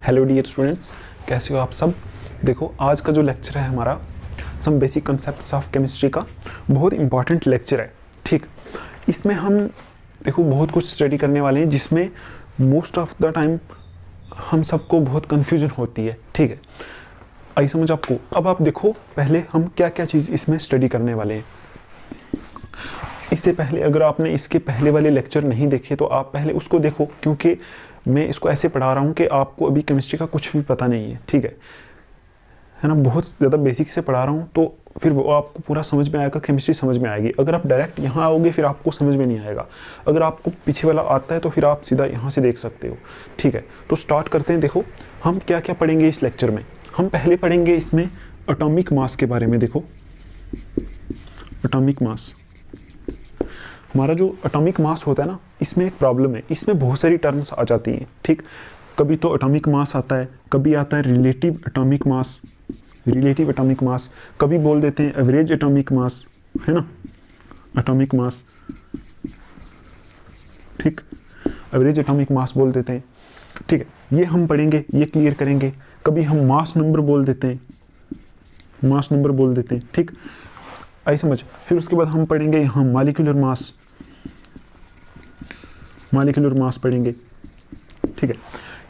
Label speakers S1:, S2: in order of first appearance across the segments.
S1: Hello dear students, कैसे हो आप सब। देखो आज का जो लेक्चर है हमारा some basic concepts of chemistry का बहुत इंपॉर्टेंट लेक्चर है। ठीक, इसमें हम देखो बहुत कुछ स्टडी करने वाले हैं जिसमें मोस्ट ऑफ द टाइम हम सबको बहुत कन्फ्यूजन होती है। ठीक है, आई समझ आपको। अब आप देखो पहले हम क्या क्या चीज़ इसमें स्टडी करने वाले हैं। इससे पहले अगर आपने इसके पहले वाले लेक्चर नहीं देखे तो आप पहले उसको देखो, क्योंकि मैं इसको ऐसे पढ़ा रहा हूँ कि आपको अभी केमिस्ट्री का कुछ भी पता नहीं है। ठीक है ना, बहुत ज़्यादा बेसिक से पढ़ा रहा हूँ तो फिर वो आपको पूरा समझ में आएगा, केमिस्ट्री समझ में आएगी। अगर आप डायरेक्ट यहाँ आओगे फिर आपको समझ में नहीं आएगा। अगर आपको पीछे वाला आता है तो फिर आप सीधा यहाँ से देख सकते हो। ठीक है, तो स्टार्ट करते हैं। देखो हम क्या क्या पढ़ेंगे इस लेक्चर में। हम पहले पढ़ेंगे इसमें एटॉमिक मास के बारे में। देखो एटॉमिक मास, हमारा जो एटॉमिक मास होता है ना, इसमें एक प्रॉब्लम है, इसमें बहुत सारी टर्म्स आ जाती हैं। ठीक, कभी तो एटॉमिक मास आता है, कभी आता है relative atomic mass, relative atomic mass, कभी बोल देते हैं एवरेज एटॉमिक मास, है ना, एटॉमिक मास। ठीक, एवरेज एटॉमिक मास बोल देते हैं। ठीक है, ये हम पढ़ेंगे, ये क्लियर करेंगे। कभी हम मास नंबर बोल देते हैं, मास नंबर बोल देते हैं। ठीक, आई समझ। फिर उसके बाद हम पढ़ेंगे यहाँ मॉलिक्यूलर मास, मॉलिक्यूलर मास पढ़ेंगे। ठीक है,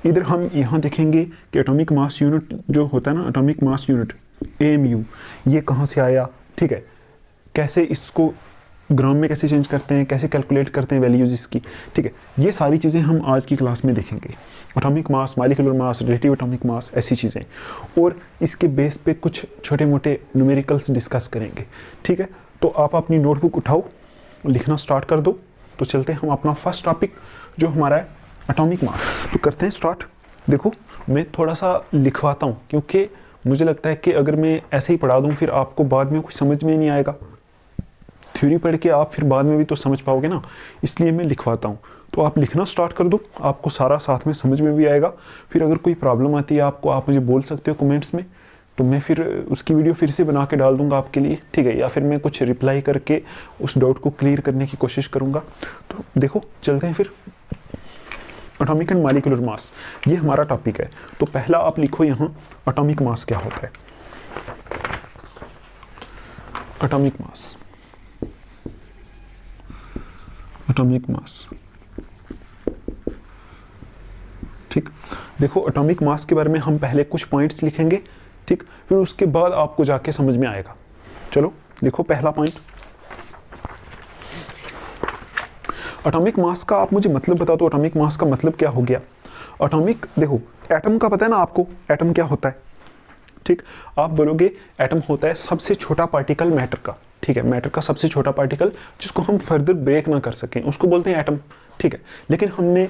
S1: इधर हम यहाँ देखेंगे कि एटॉमिक मास यूनिट जो होता है ना, एटॉमिक मास यूनिट AMU, ये कहाँ से आया। ठीक है, कैसे इसको ग्राम में कैसे चेंज करते हैं, कैसे कैलकुलेट करते हैं वैल्यूज इसकी। ठीक है, ये सारी चीज़ें हम आज की क्लास में देखेंगे। एटॉमिक मास, मॉलिक्यूलर मास, रिलेटिव एटॉमिक मास, ऐसी चीज़ें, और इसके बेस पे कुछ छोटे मोटे न्यूमेरिकल्स डिस्कस करेंगे। ठीक है, तो आप अपनी नोटबुक उठाओ, लिखना स्टार्ट कर दो। तो चलते हैं हम अपना फर्स्ट टॉपिक जो हमारा है एटॉमिक मास, तो करते हैं स्टार्ट। देखो मैं थोड़ा सा लिखवाता हूँ, क्योंकि मुझे लगता है कि अगर मैं ऐसे ही पढ़ा दूँ फिर आपको बाद में कुछ समझ में नहीं आएगा। थ्योरी पढ़ के आप फिर बाद में भी तो समझ पाओगे ना, इसलिए मैं लिखवाता हूँ। तो आप लिखना स्टार्ट कर दो, आपको सारा साथ में समझ में भी आएगा। फिर अगर कोई प्रॉब्लम आती है आपको, आप मुझे बोल सकते हो कमेंट्स में, तो मैं फिर उसकी वीडियो फिर से बना के डाल दूंगा आपके लिए। ठीक है, या फिर मैं कुछ रिप्लाई करके उस डाउट को क्लियर करने की कोशिश करूंगा। तो देखो चलते हैं फिर। एटॉमिक एंड मॉलिक्यूलर मास, ये हमारा टॉपिक है। तो पहला आप लिखो यहाँ एटॉमिक मास क्या होता है। Atomic mass, atomic mass. ठीक, देखो एटॉमिक मास के बारे में हम पहले कुछ पॉइंट्स लिखेंगे। ठीक, फिर उसके बाद आपको जाके समझ में आएगा। चलो लिखो पहला पॉइंट। एटॉमिक मास का आप मुझे मतलब बता दो, एटॉमिक मास का मतलब क्या हो गया। एटॉमिक, देखो एटम का पता है ना आपको, एटम क्या होता है। ठीक, आप बोलोगे एटम होता है सबसे छोटा पार्टिकल मैटर का। ठीक है, मैटर का सबसे छोटा पार्टिकल जिसको हम फर्दर ब्रेक ना कर सकें, उसको बोलते हैं एटम। ठीक है, लेकिन हमने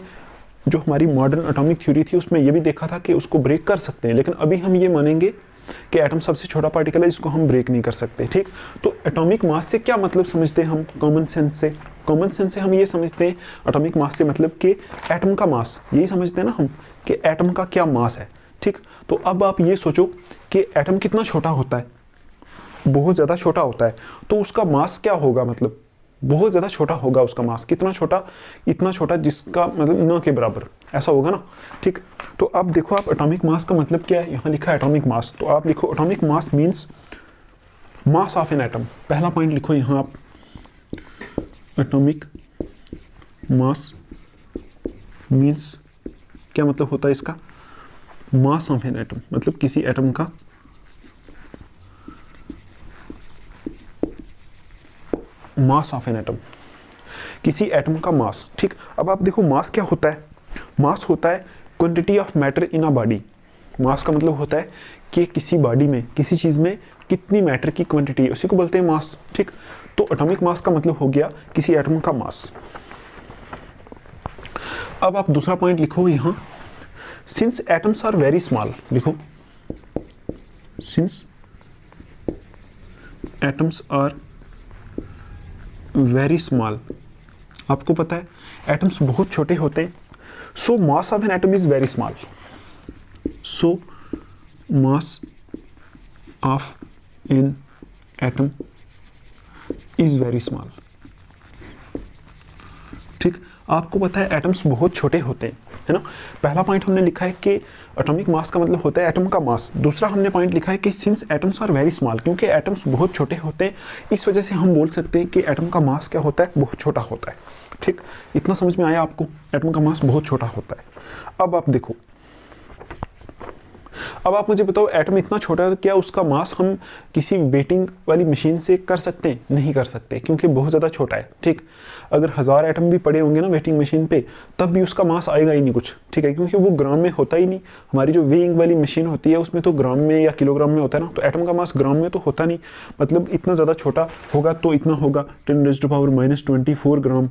S1: जो हमारी मॉडर्न एटॉमिक थ्योरी थी उसमें ये भी देखा था कि उसको ब्रेक कर सकते हैं, लेकिन अभी हम ये मानेंगे कि एटम सबसे छोटा पार्टिकल है जिसको हम ब्रेक नहीं कर सकते। ठीक, तो एटॉमिक मास से क्या मतलब समझते हैं हम कॉमन सेंस से। कॉमन सेंस से हम ये समझते हैं एटॉमिक मास से मतलब कि एटम का मास, यही समझते हैं ना हम कि एटम का क्या मास है। ठीक, तो अब आप ये सोचो कि एटम कितना छोटा होता है, बहुत ज़्यादा छोटा होता है, तो उसका मास क्या होगा, मतलब बहुत ज़्यादा छोटा होगा उसका मास। कितना छोटा, इतना छोटा जिसका मतलब न के बराबर, ऐसा होगा ना। ठीक, तो अब देखो आप एटॉमिक मास का मतलब क्या है, यहाँ लिखा है एटॉमिक मास, तो आप लिखो atomic mass means mass of an atom. पहला पॉइंट लिखो यहाँ आप, एटॉमिक मास मीन्स क्या मतलब होता है इसका, मास ऑफ एन एटम, मतलब किसी एटम का मास ऑफ एन एटम, किसी एटम का मास। ठीक, अब आप देखो मास क्या होता है। मास होता है quantity of matter in a body. Mass का मतलब होता है कि किसी बॉडी में, किसी चीज में कितनी मैटर की क्वांटिटी है, उसी को बोलते हैं मास। ठीक, तो एटॉमिक मास का मतलब हो गया किसी एटम का मास। अब आप दूसरा पॉइंट लिखो यहाँ, since atoms are very small, लिखो since atoms are very small. आपको पता है एटम्स बहुत छोटे होते हैं, so mass of an atom is very small. So mass of an atom is very small. ठीक, आपको पता है एटम्स बहुत छोटे होते हैं, है ना। पहला पॉइंट हमने लिखा है कि एटॉमिक मास का मतलब होता है एटम का मास। दूसरा हमने पॉइंट लिखा है कि since atoms are very small, क्योंकि एटम्स बहुत छोटे होते हैं, इस वजह से हम बोल सकते हैं कि एटम का मास क्या होता है, बहुत छोटा होता है। ठीक, इतना समझ में आया आपको, एटम का मास बहुत छोटा होता है। अब आप देखो, अब आप मुझे बताओ, एटम इतना छोटा है, क्या उसका मास हम किसी वेटिंग वाली मशीन से कर सकते हैं? नहीं कर सकते, क्योंकि बहुत ज़्यादा छोटा है। ठीक, अगर 1000 एटम भी पड़े होंगे ना वेटिंग मशीन पे, तब भी उसका मास आएगा ही नहीं कुछ। ठीक है, क्योंकि वो ग्राम में होता ही नहीं। हमारी जो वेइंग वाली मशीन होती है उसमें तो ग्राम में या किलोग्राम में होता है ना, तो एटम का मास ग्राम में तो होता नहीं। मतलब इतना ज़्यादा छोटा होगा तो इतना होगा 10⁻⁻24 ग्राम,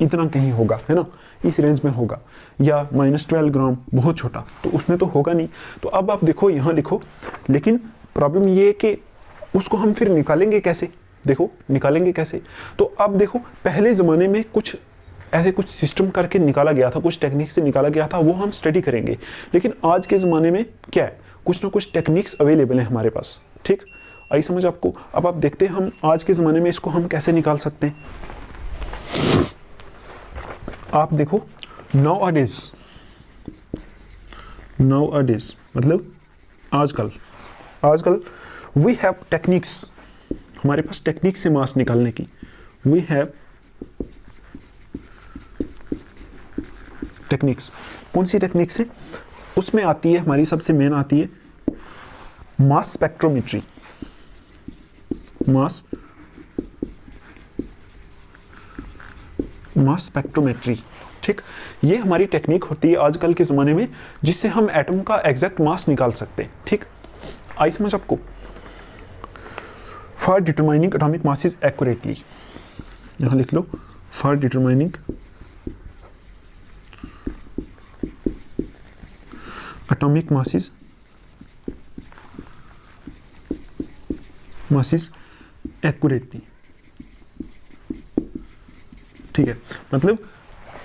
S1: इतना कहीं होगा, है ना, इस रेंज में होगा, या -12 ग्राम, बहुत छोटा, तो उसमें तो होगा नहीं। तो अब आप देखो, यहाँ लिखो, लेकिन प्रॉब्लम ये है कि उसको हम फिर निकालेंगे कैसे? देखो निकालेंगे कैसे? तो अब देखो, पहले ज़माने में कुछ ऐसे कुछ सिस्टम करके निकाला गया था, कुछ टेक्निक से निकाला गया था, वो हम स्टडी करेंगे। लेकिन आज के ज़माने में क्या है, कुछ ना कुछ टेक्निक्स अवेलेबल हैं हमारे पास। ठीक, आई समझ आपको? अब आप देखते हैं हम आज के ज़माने में इसको हम कैसे निकाल सकते हैं। आप देखो, नाउ अडेज मतलब आजकल वी हैव टेक्निक्स, हमारे पास टेक्निक से मास निकालने की। We have techniques. कौन सी टेक्निक्स है? उसमें आती है हमारी, सबसे मेन आती है मास स्पेक्ट्रोमेट्री। Mass spectrometry. ठीक, ये हमारी टेक्निक होती है आजकल के ज़माने में, जिससे हम एटम का एग्जैक्ट मास निकाल सकते हैं। ठीक, आई समझ आपको? For determining atomic masses accurately, यहाँ लिख लो, for determining atomic masses accurately. ठीक है, मतलब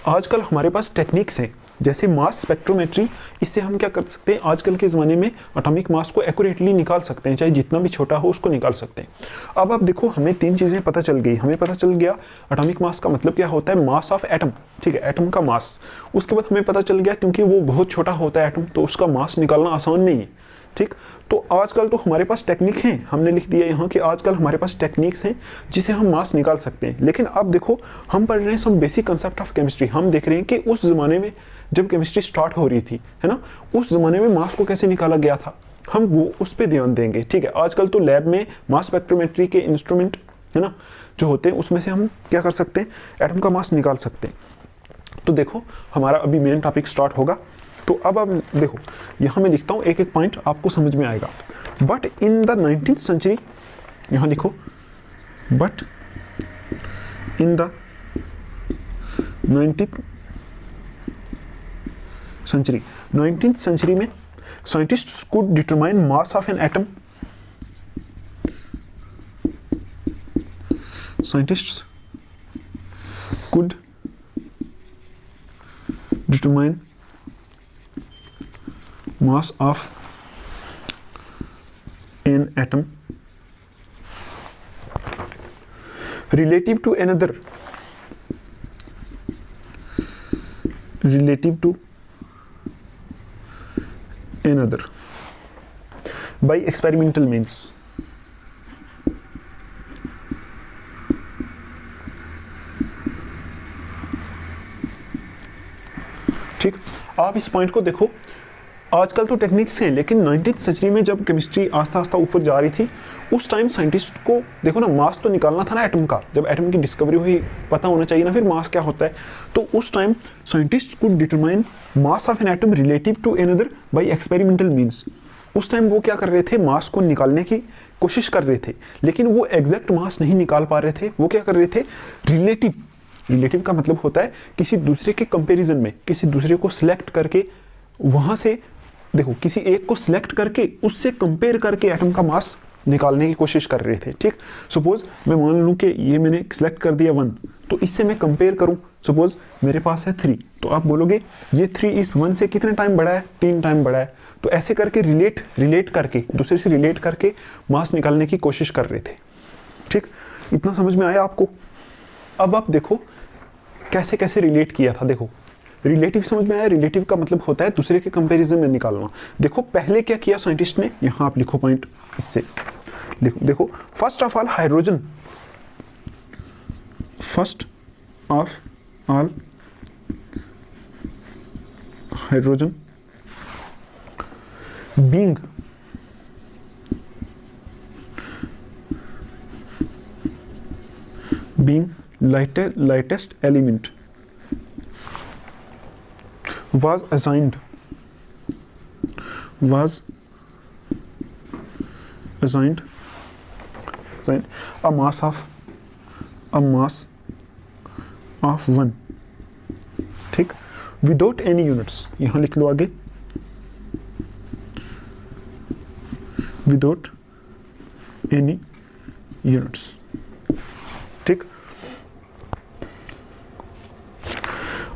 S1: आजकल हमारे पास टेक्निक्स हैं, जैसे मास स्पेक्ट्रोमेट्री, इससे हम क्या कर सकते हैं, आजकल के ज़माने में एटॉमिक मास को एक्यूरेटली निकाल सकते हैं, चाहे जितना भी छोटा हो उसको निकाल सकते हैं। अब आप देखो, हमें 3 चीज़ें पता चल गई। हमें पता चल गया एटॉमिक मास का मतलब क्या होता है, मास ऑफ एटम। ठीक है, एटम का मास। उसके बाद हमें पता चल गया, क्योंकि वो बहुत छोटा होता है एटम, तो उसका मास निकालना आसान नहीं है। ठीक, तो आजकल तो हमारे पास टेक्निक हैं, हमने लिख दिया यहाँ कि आजकल हमारे पास टेक्निक्स हैं जिसे हम मास निकाल सकते हैं। लेकिन अब देखो, हम पढ़ रहे हैं some basic concept of chemistry. हम देख रहे हैं कि उस ज़माने में जब केमिस्ट्री स्टार्ट हो रही थी, है ना, उस ज़माने में मास को कैसे निकाला गया था, हम वो उस पर ध्यान देंगे। ठीक है, आजकल तो लैब में मास स्पेक्ट्रोमेट्री के इंस्ट्रूमेंट, है ना, जो होते हैं, उसमें से हम क्या कर सकते हैं, एटम का मास निकाल सकते हैं। तो देखो, हमारा अभी मेन टॉपिक स्टार्ट होगा। तो अब आप देखो, यहाँ मैं लिखता हूँ, एक एक पॉइंट आपको समझ में आएगा। But in the 19th century, यहाँ लिखो, but in the 19th century में scientists could determine mass of an atom. Scientists could determine mass of an atom relative to another by experimental means। ठीक, आप इस पॉइंट को देखो, आजकल तो टेक्निक्स हैं, लेकिन 19th सेंचुरी में जब केमिस्ट्री आस्ता आस्ता ऊपर जा रही थी, उस टाइम साइंटिस्ट को देखो ना, मास तो निकालना था ना एटम का। जब एटम की डिस्कवरी हुई, पता होना चाहिए ना फिर मास क्या होता है। तो उस time scientist could determine mass of an atom relative to another by experimental means. उस टाइम वो क्या कर रहे थे, मास को निकालने की कोशिश कर रहे थे, लेकिन वो एग्जैक्ट मास नहीं निकाल पा रहे थे। वो क्या कर रहे थे, रिलेटिव का मतलब होता है किसी दूसरे के कंपेरिजन में, किसी दूसरे को सिलेक्ट करके, वहां से देखो, किसी एक को सिलेक्ट करके उससे कंपेयर करके एटम का मास निकालने की कोशिश कर रहे थे। ठीक, सपोज मैं मान लूं कि ये मैंने सिलेक्ट कर दिया 1, तो इससे मैं कंपेयर करूं, सपोज मेरे पास है 3, तो आप बोलोगे ये 3 इस 1 से कितने टाइम बड़ा है, 3 टाइम बड़ा है। तो ऐसे करके रिलेट करके, दूसरे से रिलेट करके मास निकालने की कोशिश कर रहे थे। ठीक, इतना समझ में आया आपको? अब आप देखो कैसे कैसे रिलेट किया था। देखो, रिलेटिव समझ में आया? रिलेटिव का मतलब होता है दूसरे के कंपैरिजन में निकालना। देखो पहले क्या किया साइंटिस्ट ने, यहां आप लिखो पॉइंट, इससे लिखो। देखो first of all hydrogen, first of all hydrogen being lightest element was assigned a mass of 1, ठीक, विदाउट एनी यूनिट्स, यहां लिख लो आगे, विदाउट एनी यूनिट्स, ठीक।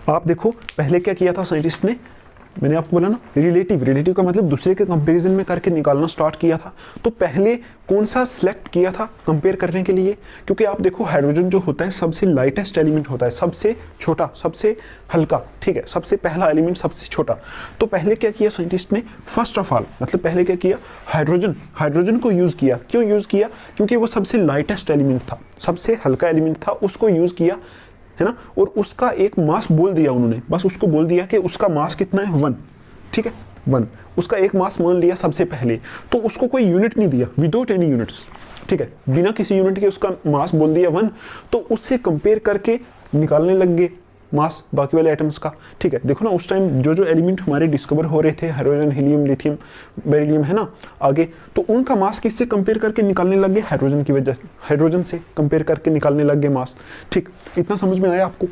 S1: आप देखो पहले क्या किया था साइंटिस्ट ने, मैंने आपको बोला ना रिलेटिव का मतलब दूसरे के कंपैरिजन में करके निकालना स्टार्ट किया था। तो पहले कौन सा सिलेक्ट किया था कंपेयर करने के लिए, क्योंकि आप देखो हाइड्रोजन जो होता है सबसे लाइटेस्ट एलिमेंट होता है, सबसे छोटा, सबसे हल्का, ठीक है, सबसे पहला एलिमेंट सबसे छोटा। तो पहले क्या किया साइंटिस्ट ने, फर्स्ट ऑफ ऑल मतलब पहले क्या किया, हाइड्रोजन को यूज किया। क्यों यूज किया? क्योंकि वो सबसे लाइटेस्ट एलिमेंट था, सबसे हल्का एलिमेंट था, उसको यूज किया, है ना। और उसका एक मास बोल दिया उन्होंने, बस उसको बोल दिया कि उसका मास कितना है, 1, ठीक है, 1, उसका एक मास मान लिया सबसे पहले। तो उसको कोई यूनिट नहीं दिया, विदाउट एनी यूनिट्स, ठीक है, बिना किसी यूनिट के उसका मास बोल दिया 1। तो उससे कंपेयर करके निकालने लग गए मास बाकी वाले एटम्स का, ठीक है। देखो ना उस टाइम जो एलिमेंट हमारे डिस्कवर हो रहे थे, हाइड्रोजन, हीलियम, लिथियम, बेरिलियम, है ना, आगे, तो उनका मास किससे कंपेयर करके निकालने लग गए, हाइड्रोजन की वजह से, हाइड्रोजन से कंपेयर करके निकालने लग गए मास, ठीक। इतना समझ में आया आपको,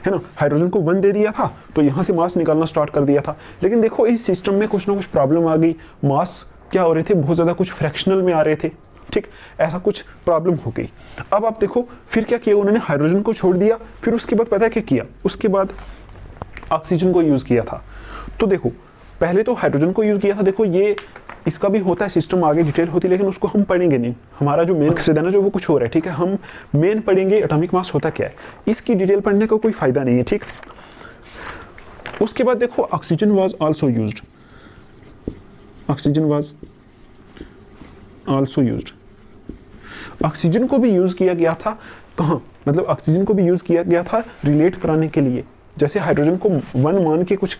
S1: है ना। हाइड्रोजन को 1 दे दिया था तो यहाँ से मास निकालना स्टार्ट कर दिया था। लेकिन देखो इस सिस्टम में कुछ ना कुछ प्रॉब्लम आ गई, मास क्या हो रहे थे, बहुत ज़्यादा कुछ फ्रैक्शनल में आ रहे थे, ठीक, ऐसा कुछ प्रॉब्लम हो गई। अब आप देखो फिर क्या किया उन्होंने, हाइड्रोजन को छोड़ दिया, फिर उसके बाद पता है क्या किया, उसके बाद ऑक्सीजन को यूज किया था। तो देखो पहले तो हाइड्रोजन को यूज किया था, देखो ये इसका भी होता है सिस्टम, आगे डिटेल होती है, लेकिन उसको हम पढ़ेंगे नहीं, हमारा जो मेन मकसद है ना जो वो कुछ हो रहा है, ठीक है। हम मेन पढ़ेंगे एटॉमिक मास होता क्या है, इसकी डिटेल पढ़ने का कोई फायदा नहीं है, ठीक। उसके बाद देखो oxygen was also used, oxygen was also used, oxygen को भी यूज किया गया था, कहाँ, मतलब ऑक्सीजन को भी यूज किया गया था रिलेट कराने के लिए। जैसे हाइड्रोजन को 1 मान के कुछ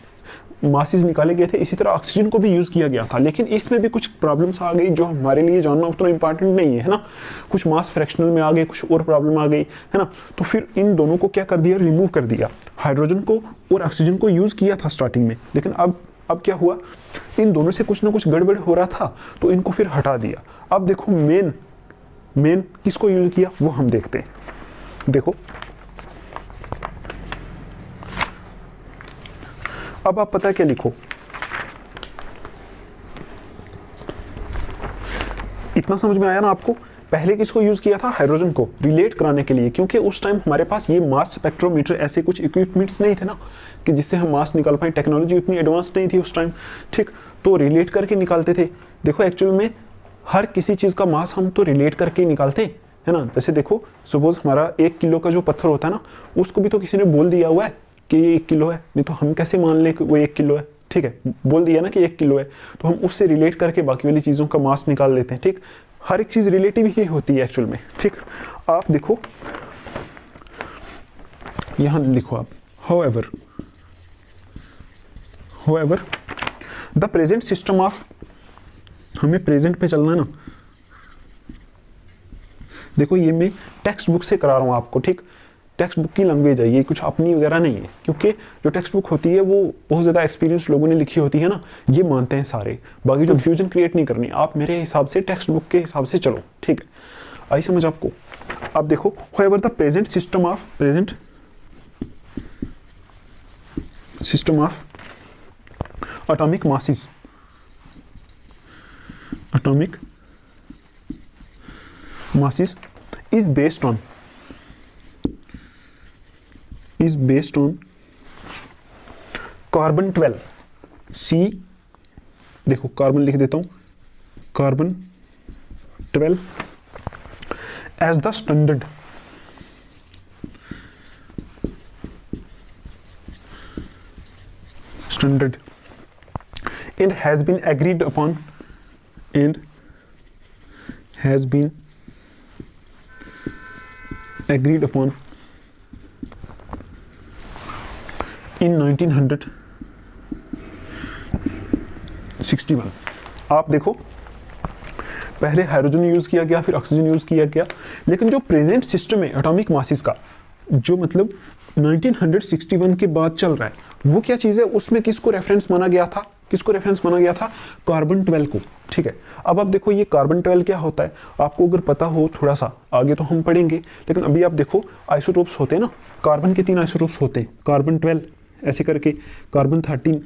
S1: मासेस निकाले गए थे, इसी तरह ऑक्सीजन को भी यूज किया गया था। लेकिन इसमें भी कुछ प्रॉब्लम्स आ गई जो हमारे लिए जानना उतना इंपॉर्टेंट नहीं है, ना, कुछ मास फ्रैक्शनल में आ गए, कुछ और प्रॉब्लम आ गई, है ना। तो फिर इन दोनों को क्या कर दिया, रिमूव कर दिया। हाइड्रोजन को और ऑक्सीजन को यूज किया था स्टार्टिंग में, लेकिन अब क्या हुआ, इन दोनों से कुछ ना कुछ गड़बड़ हो रहा था, तो इनको फिर हटा दिया। अब देखो मेन किसको यूज किया वो हम देखते हैं। देखो अब आप पता क्या लिखो, इतना समझ में आया ना आपको। पहले किसको यूज किया था, हाइड्रोजन को रिलेट कराने के लिए, क्योंकि उस टाइम हमारे पास ये मास स्पेक्ट्रोमीटर ऐसे कुछ इक्विपमेंट्स नहीं थे ना कि जिससे हम मास निकाल पाए, टेक्नोलॉजी उतनी एडवांस नहीं थी उस टाइम, ठीक। तो रिलेट करके निकालते थे। देखो एक्चुअल में हर किसी चीज का मास हम तो रिलेट करके निकालते हैं, है ना। जैसे देखो सपोज हमारा 1 किलो का जो पत्थर होता है ना, उसको भी तो किसी ने बोल दिया हुआ है कि ये 1 किलो है, नहीं तो हम कैसे मान लें कि वो 1 किलो है, ठीक है, बोल दिया ना कि 1 किलो है, तो हम उससे रिलेट करके बाकी वाली चीज़ों का मास निकाल लेते हैं, ठीक। हर एक चीज़ रिलेटिव ही होती है एक्चुअल में, ठीक। आप देखो यहां लिखो आप, however the present system of, हमें प्रेजेंट पे चलना है ना। देखो ये मैं टेक्स्ट बुक से करा रहा हूं आपको, ठीक, टेक्स्ट बुक की लैंग्वेज है ये, कुछ अपनी वगैरह नहीं है, क्योंकि जो टेक्स्ट बुक होती है वो बहुत ज़्यादा एक्सपीरियंस लोगों ने लिखी होती है ना, ये मानते हैं सारे, बाकी जो कंफ्यूजन क्रिएट नहीं करनी। आप मेरे हिसाब से टेक्स्ट बुक के हिसाब से चलो, ठीक है, आई समझ आपको। अब देखो however the present system of atomic masses is based on carbon 12, C, देखो कार्बन लिख देता हूं, carbon 12 as the standard standard and has been agreed upon in 1961। आप देखो पहले हाइड्रोजन यूज किया गया, फिर ऑक्सीजन यूज किया गया, लेकिन जो प्रेजेंट सिस्टम है एटॉमिक मासेस का, जो मतलब 1961 के बाद चल रहा है, वो क्या चीज है, उसमें किसको रेफरेंस माना गया था, किसको रेफरेंस माना गया था, कार्बन 12 को। ठीक है, अब आप देखो ये कार्बन 12 क्या होता है, आपको अगर पता हो थोड़ा सा आगे तो हम पढ़ेंगे, लेकिन अभी आप देखो आइसोटोप्स होते हैं ना, कार्बन के 3 आइसोटोप्स होते हैं, कार्बन 12 ऐसे करके, कार्बन 13,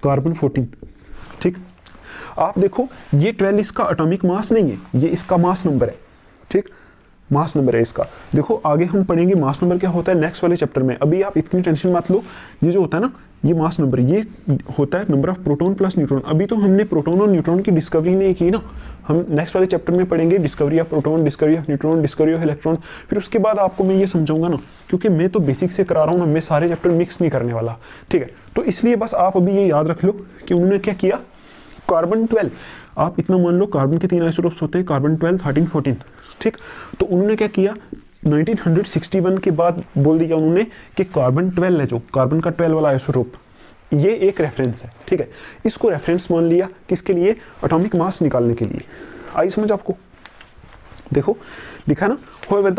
S1: कार्बन 14। ठीक, आप देखो ये 12 इसका एटॉमिक मास नहीं है, ये इसका मास नंबर है। ठीक, मास नंबर है इसका। देखो आगे हम पढ़ेंगे मास नंबर क्या होता है नेक्स्ट वाले चैप्टर में, अभी आप इतनी टेंशन मत लो। ये जो होता है ना, ये मास नंबर, ये होता है number of proton plus neutron. अभी तो हमने प्रोटॉन और न्यूट्रॉन की डिस्कवरी नहीं की ना, हम नेक्स्ट वाले चैप्टर में पढ़ेंगे discovery of proton, discovery of neutron, discovery of electron, फिर उसके बाद आपको मैं ये समझाऊंगा ना, क्योंकि मैं तो बेसिक से करा रहा हूँ ना, मैं सारे चैप्टर मिक्स नहीं करने वाला। ठीक है, तो इसलिए बस आप अभी ये याद रख लो कि उन्होंने क्या किया, कार्बन 12, आप इतना मान लो कार्बन के 3 आइसोटोप्स होते हैं, कार्बन 12, 13, 14। ठीक, तो उन्होंने क्या किया 1961 के बाद बोल दिया उन्होंने कि कार्बन 12 है, जो कार्बन का 12 वाला आइसोटोप, ये एक रेफरेंस है। ठीक है, इसको रेफरेंस मान लिया किसके लिए, एटॉमिक मास निकालने के लिए। आई समझ आपको, देखो लिखा है ना, however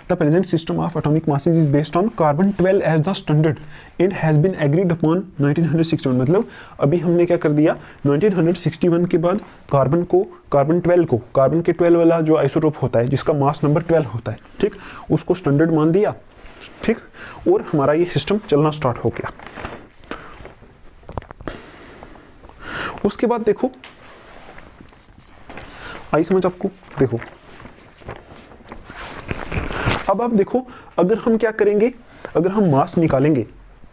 S1: the present system of atomic masses is based on carbon 12 as the standard and has been agreed upon 1961। मतलब अभी हमने क्या कर दिया, 1961 के बाद कार्बन 12 को, कार्बन के 12 वाला जो आइसोटोप होता है जिसका मास नंबर 12 होता है, ठीक, उसको स्टैंडर्ड मान दिया। ठीक, और हमारा ये सिस्टम चलना स्टार्ट हो गया। उसके बाद देखो, आई समझ आपको, देखो अब आप देखो, अगर हम क्या करेंगे, अगर हम मास निकालेंगे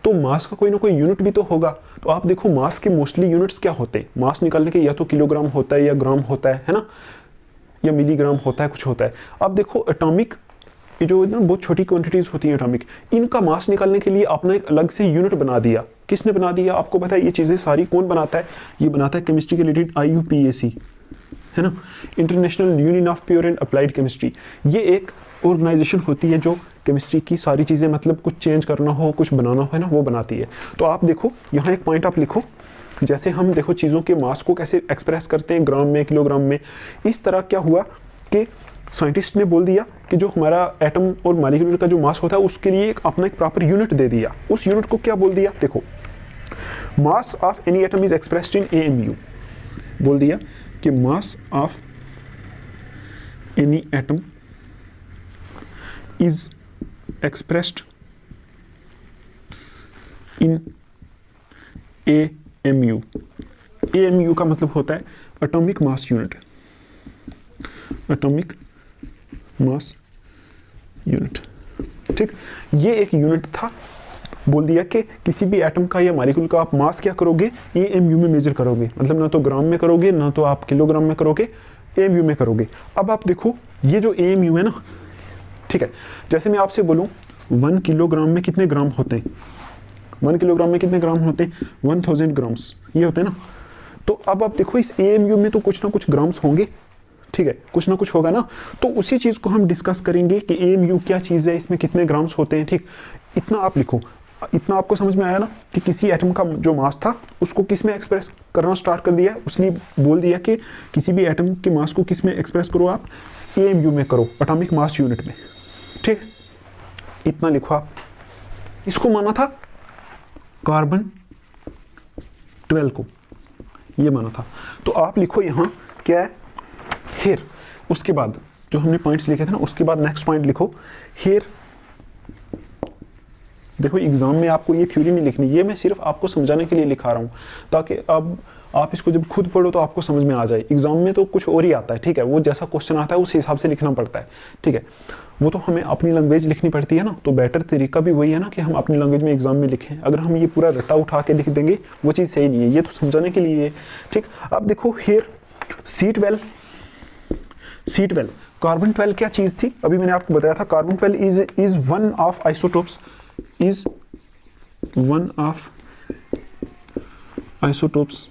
S1: तो मास का कोई ना कोई यूनिट भी तो होगा। तो आप देखो मास के मोस्टली यूनिट्स क्या होते हैं मास निकालने के, या तो किलोग्राम होता है, या ग्राम होता है ना, या मिलीग्राम होता है, कुछ होता है। अब देखो एटॉमिक, ये जो ना बहुत छोटी क्वांटिटीज होती हैं एटॉमिक, इनका मास निकालने के लिए आपने एक अलग से यूनिट बना दिया। किसने बना दिया, आपको पता है ये चीजें सारी कौन बनाता है, ये बनाता है केमिस्ट्री के रिलेटेड IUPAC, है ना, international union of pure and applied chemistry. ये एक ऑर्गेनाइजेशन होती है जो केमिस्ट्री की सारी चीज़ें, मतलब कुछ चेंज करना हो, कुछ बनाना हो, है ना, वो बनाती है। तो आप देखो यहाँ एक पॉइंट आप लिखो, जैसे हम देखो चीज़ों के मास को कैसे एक्सप्रेस करते हैं, ग्राम में, किलोग्राम में। इस तरह क्या हुआ कि साइंटिस्ट ने बोल दिया कि जो हमारा एटम और मॉलिक्यूल का जो मास होता है उसके लिए अपना एक प्रॉपर यूनिट दे दिया। उस यूनिट को क्या बोल दिया, देखो mass of any atom is expressed in AMU। बोल दिया कि mass of any atom is expressed in AMU। AMU का मतलब होता है atomic mass unit, atomic mass unit. ठीक, ये एक यूनिट था। बोल दिया कि किसी भी एटम का या मॉलिक्यूल का आप मास क्या करोगे, AMU में मेजर करोगे, मतलब ना तो ग्राम में करोगे, ना तो आप किलोग्राम में करोगे, AMU में करोगे। अब आप देखो ये जो AMU है ना, ठीक है, जैसे मैं आपसे बोलूं 1 किलोग्राम में कितने ग्राम होते हैं, 1 किलोग्राम में कितने ग्राम होते हैं, 1000 ग्राम्स, ये होते हैं ना। तो अब आप देखो इस AMU में तो कुछ ना कुछ ग्राम्स होंगे, ठीक है, कुछ ना कुछ होगा ना। तो उसी चीज को हम डिस्कस करेंगे कि AMU क्या चीज है, इसमें कितने ग्राम्स होते हैं। ठीक, इतना आप लिखो, इतना आपको समझ में आया ना कि किसी एटम का जो मास था उसको किस में एक्सप्रेस करना स्टार्ट कर दिया, उसने बोल दिया कि किसी भी एटम के मास को किस में एक्सप्रेस करो, आप AMU में करो, एटॉमिक मास यूनिट में। ठीक, इतना लिखो आप। इसको माना था कार्बन 12 को, ये माना था। तो आप लिखो यहाँ क्या है, हेयर। उसके बाद जो हमने पॉइंट्स लिखे थे ना, उसके बाद नेक्स्ट पॉइंट लिखो हेयर। देखो एग्जाम में आपको ये थ्योरी नहीं लिखनी, ये मैं सिर्फ आपको समझाने के लिए लिखा रहा हूँ, ताकि अब आप इसको जब खुद पढ़ो तो आपको समझ में आ जाए। एग्जाम में तो कुछ और ही आता है, ठीक है, वो जैसा क्वेश्चन आता है उस हिसाब से लिखना पड़ता है, ठीक है। वो तो हमें अपनी लैंग्वेज लिखनी पड़ती है ना, तो बेटर तरीका भी वही है ना कि हम अपनी लैंग्वेज में एग्जाम में लिखें। अगर हम ये पूरा रट्टा उठा के लिख देंगे वो चीज़ सही नहीं है, ये तो समझाने के लिए है। ठीक, अब देखो हेयर C12, C12 कार्बन 12 क्या चीज़ थी, अभी मैंने आपको बताया था। Carbon 12 is one of isotopes, is one of isotopes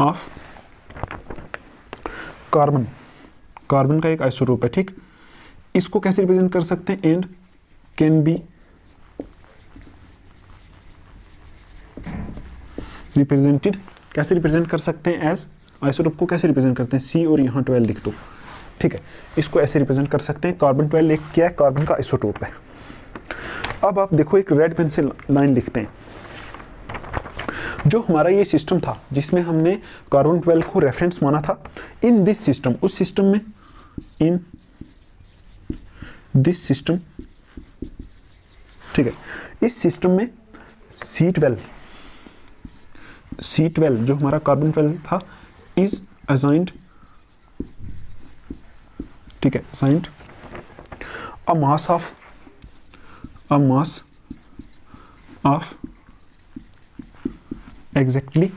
S1: of carbon, carbon का एक आइसोटोप है, ठीक। इसको कैसे रिप्रेजेंट कर सकते हैं, एंड कैन बी रिप्रेजेंटेड, कैसे रिप्रेजेंट कर सकते हैं, एज आइसोटोप को कैसे रिप्रेजेंट करते हैं, सी और यहाँ 12 लिख दो, ठीक है। इसको ऐसे रिप्रेजेंट कर सकते हैं, कार्बन 12 एक क्या है, कार्बन का आइसोटोप है। अब आप देखो एक रेड पेन से लाइन लिखते हैं, जो हमारा ये सिस्टम था जिसमें हमने कार्बन 12 को रेफरेंस माना था, इन दिस सिस्टम, उस सिस्टम में, इन दिस सिस्टम, ठीक है, इस सिस्टम में C12 जो हमारा कार्बन 12 था इज असाइंड, ठीक है, assigned a mass of exactly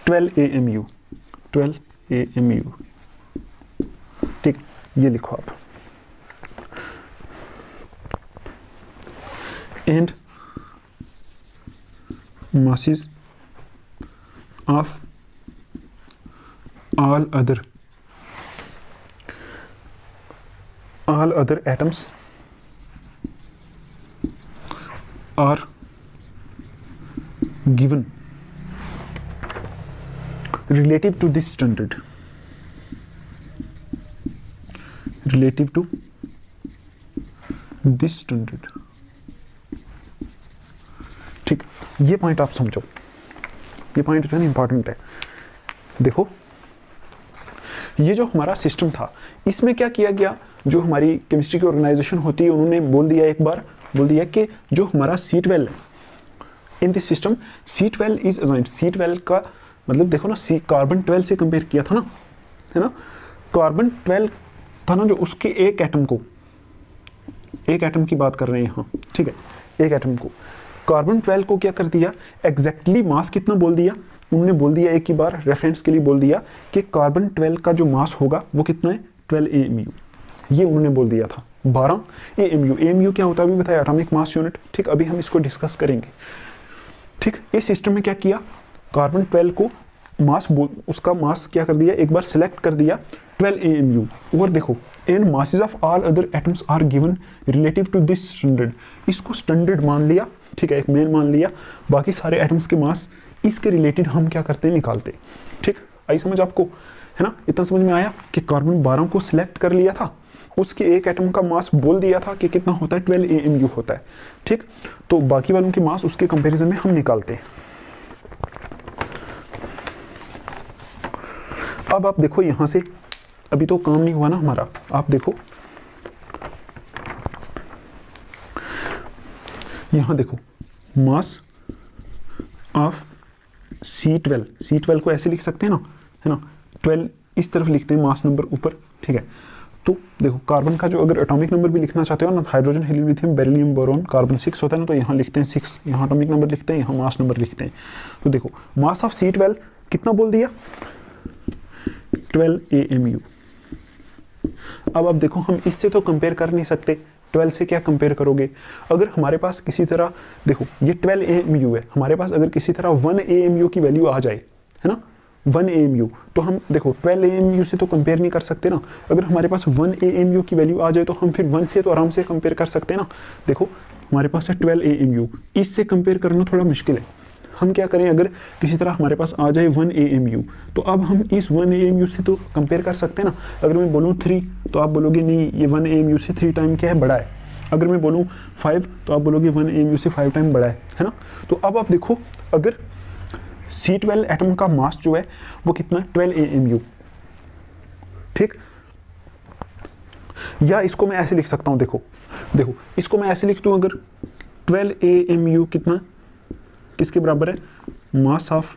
S1: 12 AMU, 12 AMU, ठीक, ये लिखो आप, and masses of all other atoms are given relative to this standard, relative to this standard, ठीक। ये पॉइंट आप समझो, ये पॉइंट जो है ना इंपॉर्टेंट है। देखो ये जो हमारा सिस्टम था इसमें क्या किया गया, जो हमारी केमिस्ट्री की ऑर्गेनाइजेशन होती है उन्होंने बोल दिया, एक बार बोल दिया कि जो हमारा C12 है in this system, C12 is assigned, C12 का मतलब देखो ना, C कार्बन 12 से कंपेयर किया था ना, है ना, कार्बन 12 था ना जो, उसके एक एटम को, एक एटम की बात कर रहे हैं यहाँ, ठीक है, एक एटम को कार्बन 12 को क्या कर दिया, एग्जैक्टली मास कितना बोल दिया, उन्होंने बोल दिया एक ही बार रेफरेंस के लिए बोल दिया कि कार्बन 12 का जो मास होगा वो कितना है, 12 AMU, ये उन्होंने बोल दिया था, 12 AMU। AMU क्या होता है अभी बताया, एटॉमिक मास यूनिट, ठीक, अभी हम इसको डिस्कस करेंगे, ठीक। इस सिस्टम में क्या किया, कार्बन 12 को मास, उसका मास क्या कर दिया, एक बार सिलेक्ट कर दिया 12 AMU, और देखो and masses of all other atoms are given relative to this standard, इसको स्टैंडर्ड मान लिया, ठीक है, एक मेन मान लिया, बाकी सारे एटम्स के मास इसके रिलेटेड हम क्या करते हैं, निकालते, ठीक। आई समझ आपको, है ना, इतना समझ में आया कि कार्बन 12 को सिलेक्ट कर लिया था, उसके एक एटम का मास बोल दिया था कि कितना होता है, 12 AMU होता है, ठीक। तो बाकी वालों के मास उसके कंपैरिजन में हम निकालते हैं। अब आप देखो यहां से, अभी तो काम नहीं हुआ ना हमारा, आप देखो यहां देखो, मास ऑफ C12 को ऐसे लिख सकते हैं ना, है ना, 12 इस तरफ लिखते हैं, मास नंबर ऊपर, ठीक है। तो देखो कार्बन का जो अगर एटॉमिक नंबर भी लिखना चाहते हो ना, hydrogen, helium, lithium, beryllium, boron, carbon 6 होता है ना, तो यहाँ लिखते हैं 6, यहाँ एटॉमिक नंबर लिखते हैं, यहाँ मास नंबर लिखते हैं। तो देखो मास ऑफ C12 कितना बोल दिया, 12 AMU। अब देखो हम इससे तो कंपेयर कर नहीं सकते, 12 से क्या कंपेयर करोगे, अगर हमारे पास किसी तरह, देखो ये 12 AMU है, हमारे पास अगर किसी तरह 1 AMU की वैल्यू आ जाए, है ना, 1 AMU, तो हम देखो 12 AMU से तो कंपेयर नहीं कर सकते ना, अगर हमारे पास 1 AMU की वैल्यू आ जाए तो हम फिर 1 से तो आराम से कंपेयर कर सकते हैं ना। देखो हमारे पास है 12 AMU, इससे कंपेयर करना थोड़ा मुश्किल है, हम क्या करें, अगर किसी तरह हमारे पास आ जाए 1 AMU, तो अब हम इस 1 AMU से तो कंपेयर कर सकते हैं ना। अगर मैं बोलूँ 3 तो आप बोलोगे नहीं, ये 1 AMU से 3 टाइम क्या है, बड़ा है। अगर मैं बोलूँ 5 तो आप बोलोगे 1 AMU से 5 टाइम बड़ा है ना। तो अब आप देखो, अगर C12 एटम का मास जो है वो कितना है, 12 AMU, ठीक। या इसको मैं ऐसे लिख सकता हूँ, देखो इसको मैं ऐसे लिख दूँ, अगर 12 AMU कितना, किसके बराबर है, मास ऑफ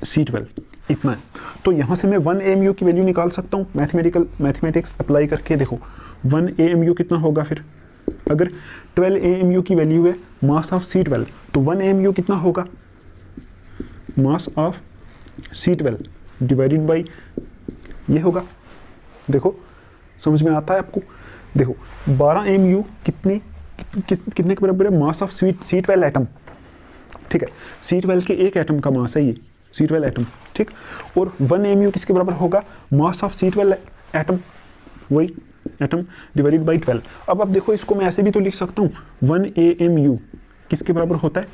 S1: C12 इतना है। तो यहाँ से मैं 1 AMU की वैल्यू निकाल सकता हूँ मैथमेटिक्स अप्लाई करके। देखो 1 AMU कितना होगा, फिर अगर 12 AMU की वैल्यू है मास ऑफ C12, तो 1 AMU कितना होगा, mass of C12 divided by ये होगा। देखो समझ में आता है आपको, देखो 12 mu कितने के बराबर है? मास ऑफ C12 एटम, ठीक है। C12 के एक एटम का मास है ये, C12 एटम, ठीक। और 1 mu किसके बराबर होगा? मास ऑफ C12 एटम, वही एटम डिवाइडेड बाई 12। अब आप देखो इसको मैं ऐसे भी तो लिख सकता हूँ, 1 AMU किसके बराबर होता है?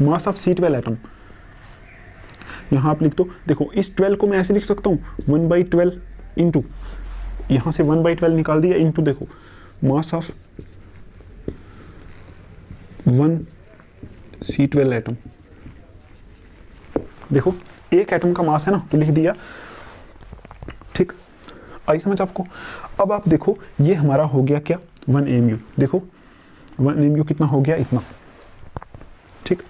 S1: Mass of C12 atom. यहाँ आप लिख दो, देखो इस 12 को मैं ऐसे लिख सकता हूँ 1/12 इंटू, यहाँ से 1/12 निकाल दिया, इंटू देखो मास ऑफ 1 C12 एटम। देखो एक एटम का मास है ना, तो लिख दिया, ठीक। आई समझ आपको? अब आप देखो ये हमारा हो गया क्या? 1 AMU। देखो 1 AMU कितना हो गया? इतना, ठीक।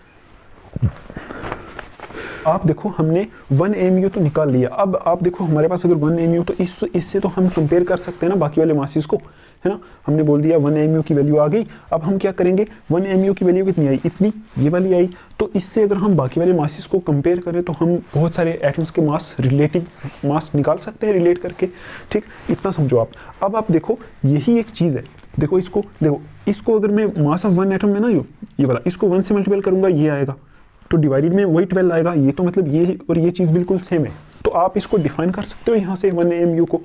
S1: आप देखो हमने 1 AMU तो निकाल लिया। अब आप देखो हमारे पास अगर 1 AMU, तो इससे तो हम कंपेयर कर सकते हैं ना बाकी वाले मासेस को, है ना। हमने बोल दिया 1 AMU की वैल्यू आ गई। अब हम क्या करेंगे? 1 AMU की वैल्यू कितनी आई? इतनी, ये वाली आई। तो इससे अगर हम बाकी वाले मासेस को कंपेयर करें तो हम बहुत सारे एटम्स के मास, रिलेटिव मास निकाल सकते हैं रिलेट करके, ठीक। इतना समझो आप। अब आप देखो यही एक चीज़ है, देखो इसको, देखो इसको अगर मैं मास ऑफ 1 एटम में ना, ये वाला, इसको 1 से मल्टीपल करूंगा, ये आएगा, तो डिवाइडेड में वही 12 आएगा। ये तो मतलब ये और ये चीज़ बिल्कुल सेम है। तो आप इसको डिफाइन कर सकते हो यहाँ से 1 AMU को,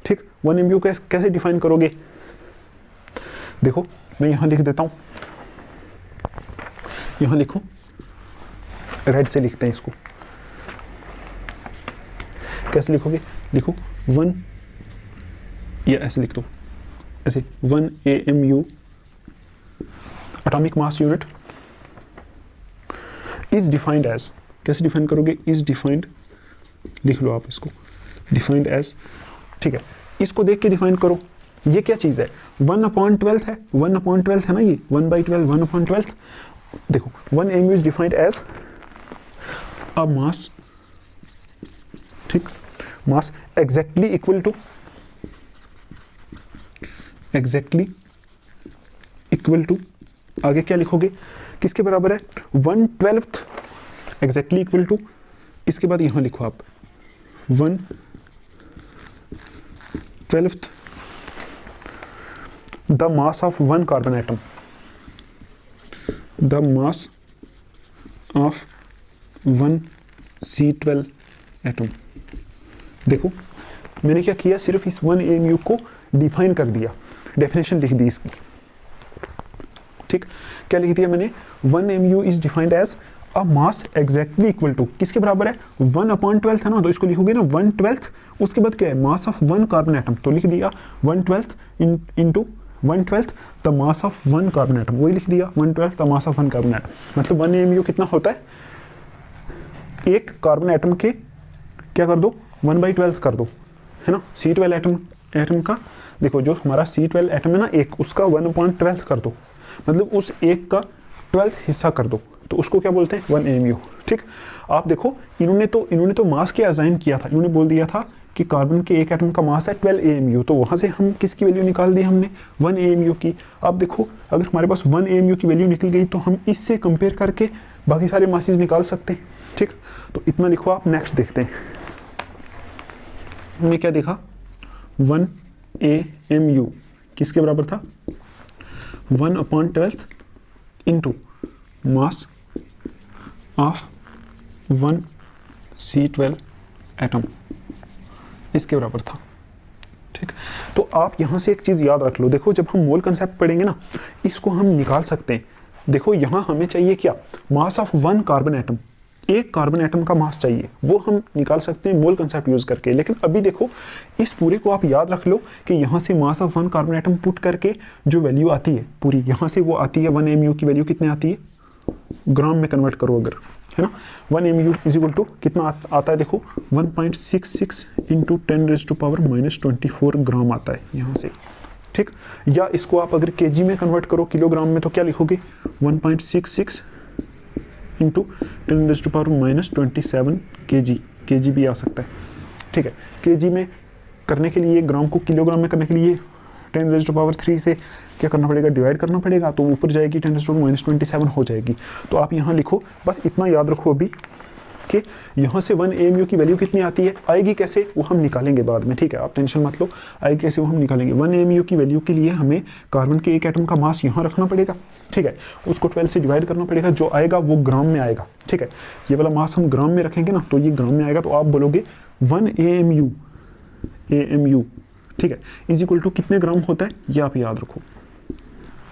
S1: ठीक। 1 AMU को कैसे डिफाइन करोगे? देखो मैं यहाँ लिख देता हूँ, यहाँ लिखो, रेड से लिखते हैं इसको। कैसे लिखोगे? लिखो 1, या ऐसे लिख दो, ऐसे 1 AMU atomic mass unit is defined as, कैसे डिफाइन करोगे? इज डिफाइंड, लिख लो आप इसको, डिफाइंड एज, ठीक है। इसको देख के डिफाइन करो, ये क्या चीज़ है? 1/12 है, 1/12 है ना, ये 1/12, 1/12। देखो 1 AMU is defined as a mass, ठीक, mass exactly equal to, exactly equal to, आगे क्या लिखोगे? किसके बराबर है? 1/12 एग्जैक्टली इक्वल टू, इसके बाद यहां लिखो आप 1/12 the mass of 1 carbon atom, the mass of 1 C12 atom. देखो मैंने क्या किया? सिर्फ इस 1 AMU को डिफाइन कर दिया, डेफिनेशन लिख दी इसकी, ठीक। क्या लिख दिया मैंने? 1 AMU is defined as a mass exactly equal to, किसके बराबर है? 1/12 है ना, तो इसको लिखोगे ना 1/12, उसके बाद क्या है? मास ऑफ 1 कार्बन एटम, तो लिख दिया 1/12 into 1/12 the mass of 1 carbon atom, वही लिख दिया 1/12 the mass of 1 carbon atom. मतलब 1 AMU कितना होता है? एक कार्बन एटम के क्या कर दो? 1/12 कर दो, है ना। C12 एटम का, देखो जो हमारा C12 एटम है ना एक, उसका 1/12 कर दो, मतलब उस एक का 12th हिस्सा कर दो, तो उसको क्या बोलते हैं? 1 AMU, ठीक। आप देखो इन्होंने तो मास के असाइन किया था, इन्होंने बोल दिया था कि कार्बन के एक एटम का मास है 12 AMU, तो वहां से हम किसकी वैल्यू निकाल दी हमने? 1 AMU की। अब देखो अगर हमारे पास 1 AMU की वैल्यू निकल गई तो हम इससे कंपेयर करके बाकी सारे मासेस निकाल सकते हैं, ठीक। तो इतना लिखो आप। नेक्स्ट देखते हैं, हमने क्या देखा? 1 AMU किसके बराबर था? 1/12 into mass of 1 C12 atom, इसके बराबर था, ठीक। तो आप यहां से एक चीज याद रख लो, देखो जब हम मोल कंसेप्ट पढ़ेंगे ना, इसको हम निकाल सकते हैं। देखो यहां हमें चाहिए क्या? मास ऑफ 1 कार्बन एटम, एक कार्बन एटम का मास चाहिए, वो हम निकाल सकते हैं मोल कंसेप्ट यूज करके। लेकिन अभी देखो इस पूरे को आप याद रख लो कि यहाँ से mass of 1 carbon atom put करके जो वैल्यू आती है पूरी, यहाँ से वो आती है 1 AMU की वैल्यू कितने आती है? ग्राम में कन्वर्ट करो अगर, है ना। 1 AMU इज इक्वल टू कितना आता है? देखो 1.66 इंटू 10⁻⁻24 ग्राम आता है यहाँ से, ठीक। या इसको आप अगर केजी में कन्वर्ट करो, किलोग्राम में, तो क्या लिखोगे? 1.66 इंटू 10⁻⁻27 केजी भी आ सकता है, ठीक है। केजी में करने के लिए, ग्राम को किलोग्राम में करने के लिए 10⁻³ से क्या करना पड़ेगा? डिवाइड करना पड़ेगा, तो ऊपर जाएगी 10⁻⁻27 हो जाएगी। तो आप यहाँ लिखो, बस इतना याद रखो अभी कि यहाँ से 1 AMU की वैल्यू कितनी आती है, आएगी कैसे वो हम निकालेंगे बाद में, ठीक है, आप टेंशन मत लो, आएगी कैसे वो हम निकालेंगे। 1 AMU की वैल्यू के लिए हमें कार्बन के एक एटम का मास यहाँ रखना पड़ेगा, ठीक है, उसको 12 से डिवाइड करना पड़ेगा, जो आएगा वो ग्राम में आएगा, ठीक है, ये वाला मास हम ग्राम में रखेंगे ना तो ये ग्राम में आएगा। तो आप बोलोगे 1 AMU, ठीक है, इज इक्वल टू कितने ग्राम होता है, ये आप याद रखो,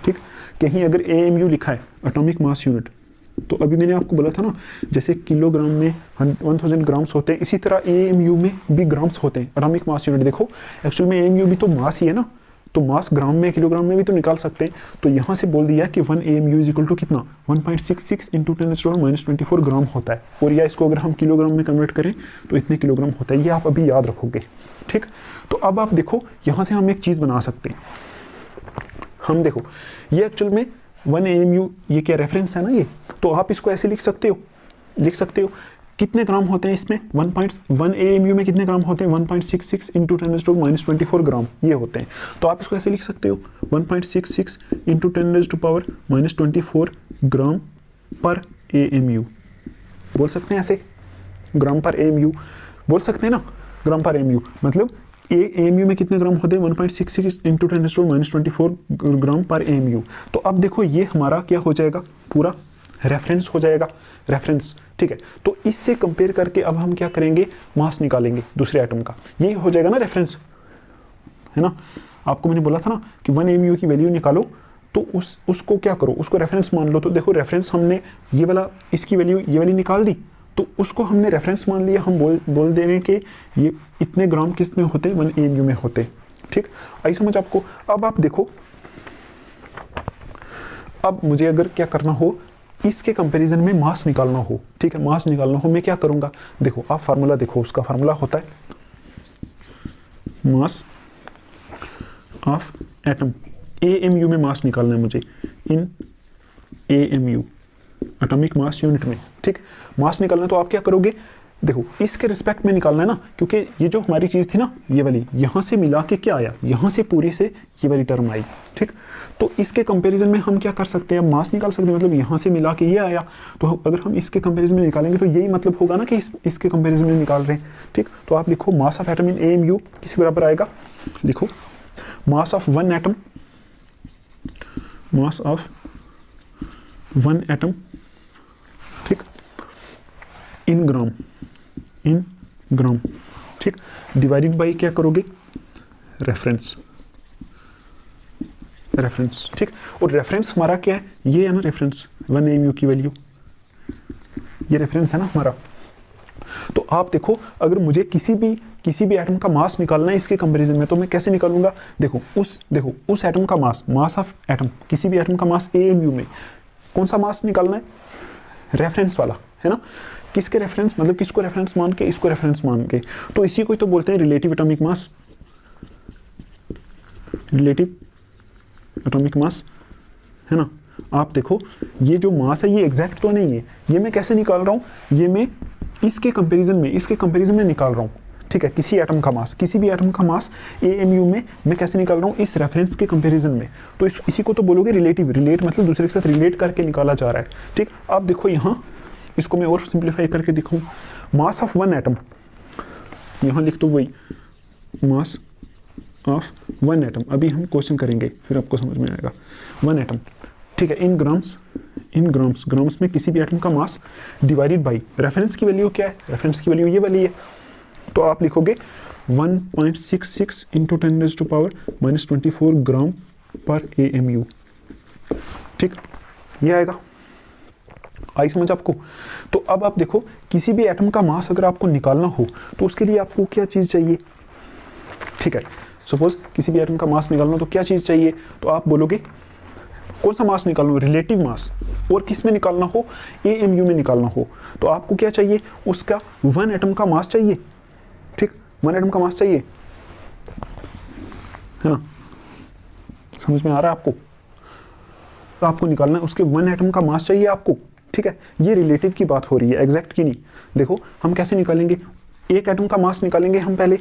S1: ठीक। कहीं अगर AMU लिखा है एटॉमिक मास यूनिट, तो अभी मैंने आपको बोला था ना जैसे किलोग्राम में 1000 ग्राम्स होते हैं, इसी तरह AMU में भी ग्राम्स होते हैं, एटॉमिक मास यूनिट। देखो एक्चुअल में AMU भी तो मास ही है ना, तो मास ग्राम में किलोग्राम में भी तो निकाल सकते हैं। तो यहाँ से बोल दिया कि 1 AMU इज इक्वल टू कितना 1.66 इंटू 10⁻⁻24 ग्राम होता है, और या इसको अगर हम किलोग्राम में कन्वर्ट करें तो इतने किलोग्राम होता है, ये आप अभी याद रखोगे, ठीक। तो अब आप देखो यहाँ से हम एक चीज़ बना सकते हैं, हम देखो ये एक्चुअल में 1 AMU ये क्या रेफरेंस है ना ये, तो आप इसको ऐसे लिख सकते हो कितने ग्राम होते हैं इसमें 1 AMU में कितने ग्राम होते हैं 1.66 इंटू 10⁻⁻24 ग्राम ये होते हैं। तो आप इसको ऐसे लिख सकते हो 1.66 इंटू 10⁻⁻24 ग्राम पर AMU बोल सकते हैं, ऐसे ग्राम पर AMU बोल सकते हैं ना, ग्राम पर AMU मतलब AMU में कितने ग्राम होते हैं 1.66 इंटू 10⁻⁻24 ग्राम पर AMU। तो अब देखो ये हमारा क्या हो जाएगा, पूरा रेफरेंस हो जाएगा, रेफरेंस, ठीक है। तो इससे कंपेयर करके अब हम क्या करेंगे, मास निकालेंगे दूसरे एटम का, ये हो जाएगा ना रेफरेंस, है ना। आपको मैंने बोला था ना कि 1 AMU की वैल्यू निकालो, तो उसको क्या करो, उसको रेफरेंस मान लो। तो देखो रेफरेंस हमने ये वाला इसकी वैल्यू ये वाली निकाल दी, तो उसको हमने रेफरेंस मान लिया, हम बोल दे रहे हैं कि ये इतने ग्राम किस में होते हैं 1 AMU में होते हैं, ठीक। आई समझ आपको। अब आप देखो, अब मुझे अगर क्या करना हो, इसके कंपैरिजन में मास निकालना हो, ठीक है, मास निकालना हो, मैं क्या करूंगा, देखो आप फार्मूला देखो, उसका फार्मूला होता है मास ऑफ एटम, AMU में मास निकालना है मुझे, इन AMU एटॉमिक मास यूनिट में, ठीक, मास निकालना। तो आप क्या करोगे, देखो इसके रिस्पेक्ट में निकालना है ना, क्योंकि ये जो हमारी चीज़ थी ना ये वाली, यहाँ से मिला के क्या आया, यहाँ से पूरी से ये वाली टर्म आई, ठीक। तो इसके कंपैरिजन में हम क्या कर सकते हैं, मास निकाल सकते हैं, मतलब यहाँ से मिला के ये आया, तो अगर हम इसके कंपैरिजन में निकालेंगे तो यही मतलब होगा ना कि इसके कंपैरिजन में निकाल रहे हैं, ठीक। तो आप लिखो mass of atom in AMU किस बराबर आएगा, लिखो mass of 1 atom, mass of 1 atom, ठीक, इन ग्राम, ठीक, डिवाइडेड बाई क्या करोगे, रेफरेंस, ठीक। और रेफरेंस हमारा क्या है, ये है ना रेफरेंस 1 AMU की वैल्यू, ये रेफरेंस है ना हमारा। तो आप देखो अगर मुझे किसी भी एटम का मास निकालना है इसके कंपैरिजन में, तो मैं कैसे निकालूंगा, देखो उस एटम का मास ऑफ एटम, किसी भी एटम का मास AMU में कौन सा मास निकालना है, रेफरेंस वाला, है ना। किसके रेफरेंस, मतलब किसको रेफरेंस मान के, इसको रेफरेंस मान के, तो इसी को तो बोलते हैं relative atomic mass, relative atomic mass, है ना। आप देखो ये जो मास है ये एग्जैक्ट तो नहीं है, ये मैं कैसे निकाल रहा हूँ, ये मैं इसके कंपैरिजन में निकाल रहा हूँ, ठीक है, किसी एटम का मास, किसी भी एटम का मास AMU में मैं कैसे निकाल रहा हूँ, इस रेफरेंस के कंपैरिजन में। तो इसी को तो बोलोगे रिलेटिव, रिलेट मतलब दूसरे के साथ रिलेट करके निकाला जा रहा है, ठीक। आप देखो यहाँ इसको मैं और सिंप्लीफाई करके दिखाऊँ, मास ऑफ 1 एटम, यहाँ लिख दो वही मास ऑफ 1 एटम, अभी हम क्वेश्चन करेंगे फिर आपको समझ में आएगा, 1 एटम, ठीक है, इन ग्राम्स में किसी भी एटम का मास डिवाइडेड बाई रेफरेंस की वैल्यू क्या है, रेफरेंस की वैल्यू ये वाली है, तो आप लिखोगे 1.66 इंटू 10⁻⁻24 ग्राम पर AMU, ठीक, ये आएगा, आई समझ आपको। तो अब आप देखो किसी भी एटम का मास अगर आपको निकालना हो तो उसके लिए आपको क्या चीज़ चाहिए, ठीक है, सपोज किसी भी एटम का मास निकालना हो तो क्या चीज़ चाहिए, तो आप बोलोगे कौन सा मास निकालना हो, रिलेटिव मास, और किस में निकालना हो, AMU में निकालना हो, तो आपको क्या चाहिए, उसका 1 एटम का मास चाहिए, ठीक, 1 एटम का मास चाहिए, है ना, समझ में आ रहा है आपको। तो आपको निकालना है उसके 1 एटम का मास चाहिए आपको, ठीक है, ये रिलेटिव की बात हो रही है, एग्जैक्ट की नहीं। देखो हम कैसे निकालेंगे, एक एटम का मास निकालेंगे हम पहले,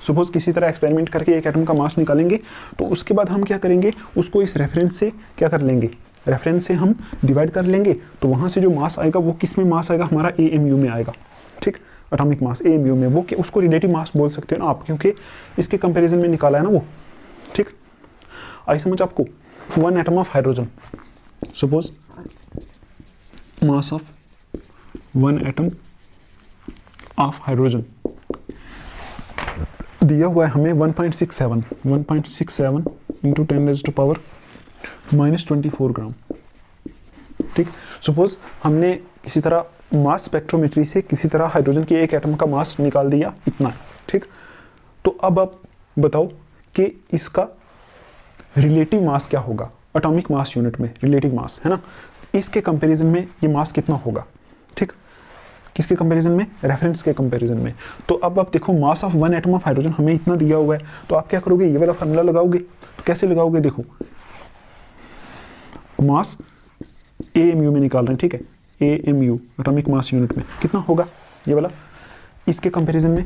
S1: सपोज किसी तरह एक्सपेरिमेंट करके एक एटम का मास निकालेंगे, तो उसके बाद हम क्या करेंगे, उसको इस रेफरेंस से क्या कर लेंगे, रेफरेंस से हम डिवाइड कर लेंगे तो वहाँ से जो मास आएगा वो किस में मास आएगा, हमारा AMU में आएगा। ठीक, एटॉमिक मास AMU में, वो उसको रिलेटिव मास बोल सकते हो ना आप, क्योंकि इसके कंपैरिजन में निकाला है ना वो। ठीक, आई समझ आपको। 1 atom of hydrogen, suppose mass of 1 atom of hydrogen दिया हुआ है हमें 1.67 इंटू 10⁻⁻⁻24 ग्राम। ठीक, सपोज हमने किसी तरह मास स्पेक्ट्रोमेट्री से किसी तरह हाइड्रोजन के एक एटम का मास निकाल दिया, इतना है। ठीक, तो अब आप बताओ कि इसका रिलेटिव मास क्या होगा, एटॉमिक मास यूनिट में रिलेटिव मास है ना, इसके कंपैरिजन में ये मास कितना होगा। ठीक, किसके कंपैरिजन में, रेफरेंस के कंपैरिजन में। तो अब आप देखो mass of 1 atom of hydrogen हमें इतना दिया हुआ है, तो आप क्या करोगे, ये वाला फार्मूला लगाओगे। तो कैसे लगाओगे, देखो मास AMU में निकाल रहे हैं। ठीक है, AMU एटॉमिक मास यूनिट में कितना होगा ये वाला, इसके कंपैरिजन में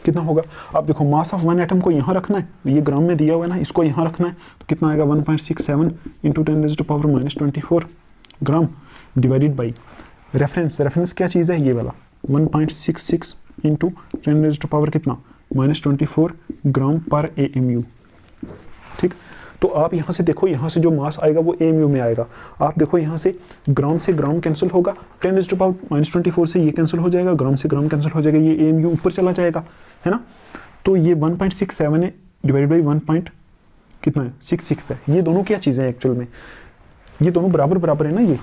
S1: कितना होगा। आप देखो मास ऑफ 1 एटम को यहाँ रखना है, ये ग्राम में दिया हुआ है ना, इसको यहाँ रखना है, तो कितना आएगा 1.67 into 10⁻⁻⁻24 gram divided by reference. Reference क्या चीज़ है, ये वाला 1.66 इंटू 10⁻⁻ कितना -24 ग्राम पर AMU। ठीक, तो आप यहाँ से देखो, यहाँ से जो मास आएगा वो AMU में आएगा। आप देखो यहाँ से ग्राम कैंसिल होगा, 10⁻⁻24 से ये कैंसिल हो जाएगा, ग्राम से ग्राम कैंसिल हो जाएगा, ये AMU ऊपर चला जाएगा, है ना। तो ये 1.67 है डिवाइड बाई 1 कितना है 66 है। ये दोनों क्या चीज़ें हैं एक्चुअल में, ये दोनों बराबर है ना ये।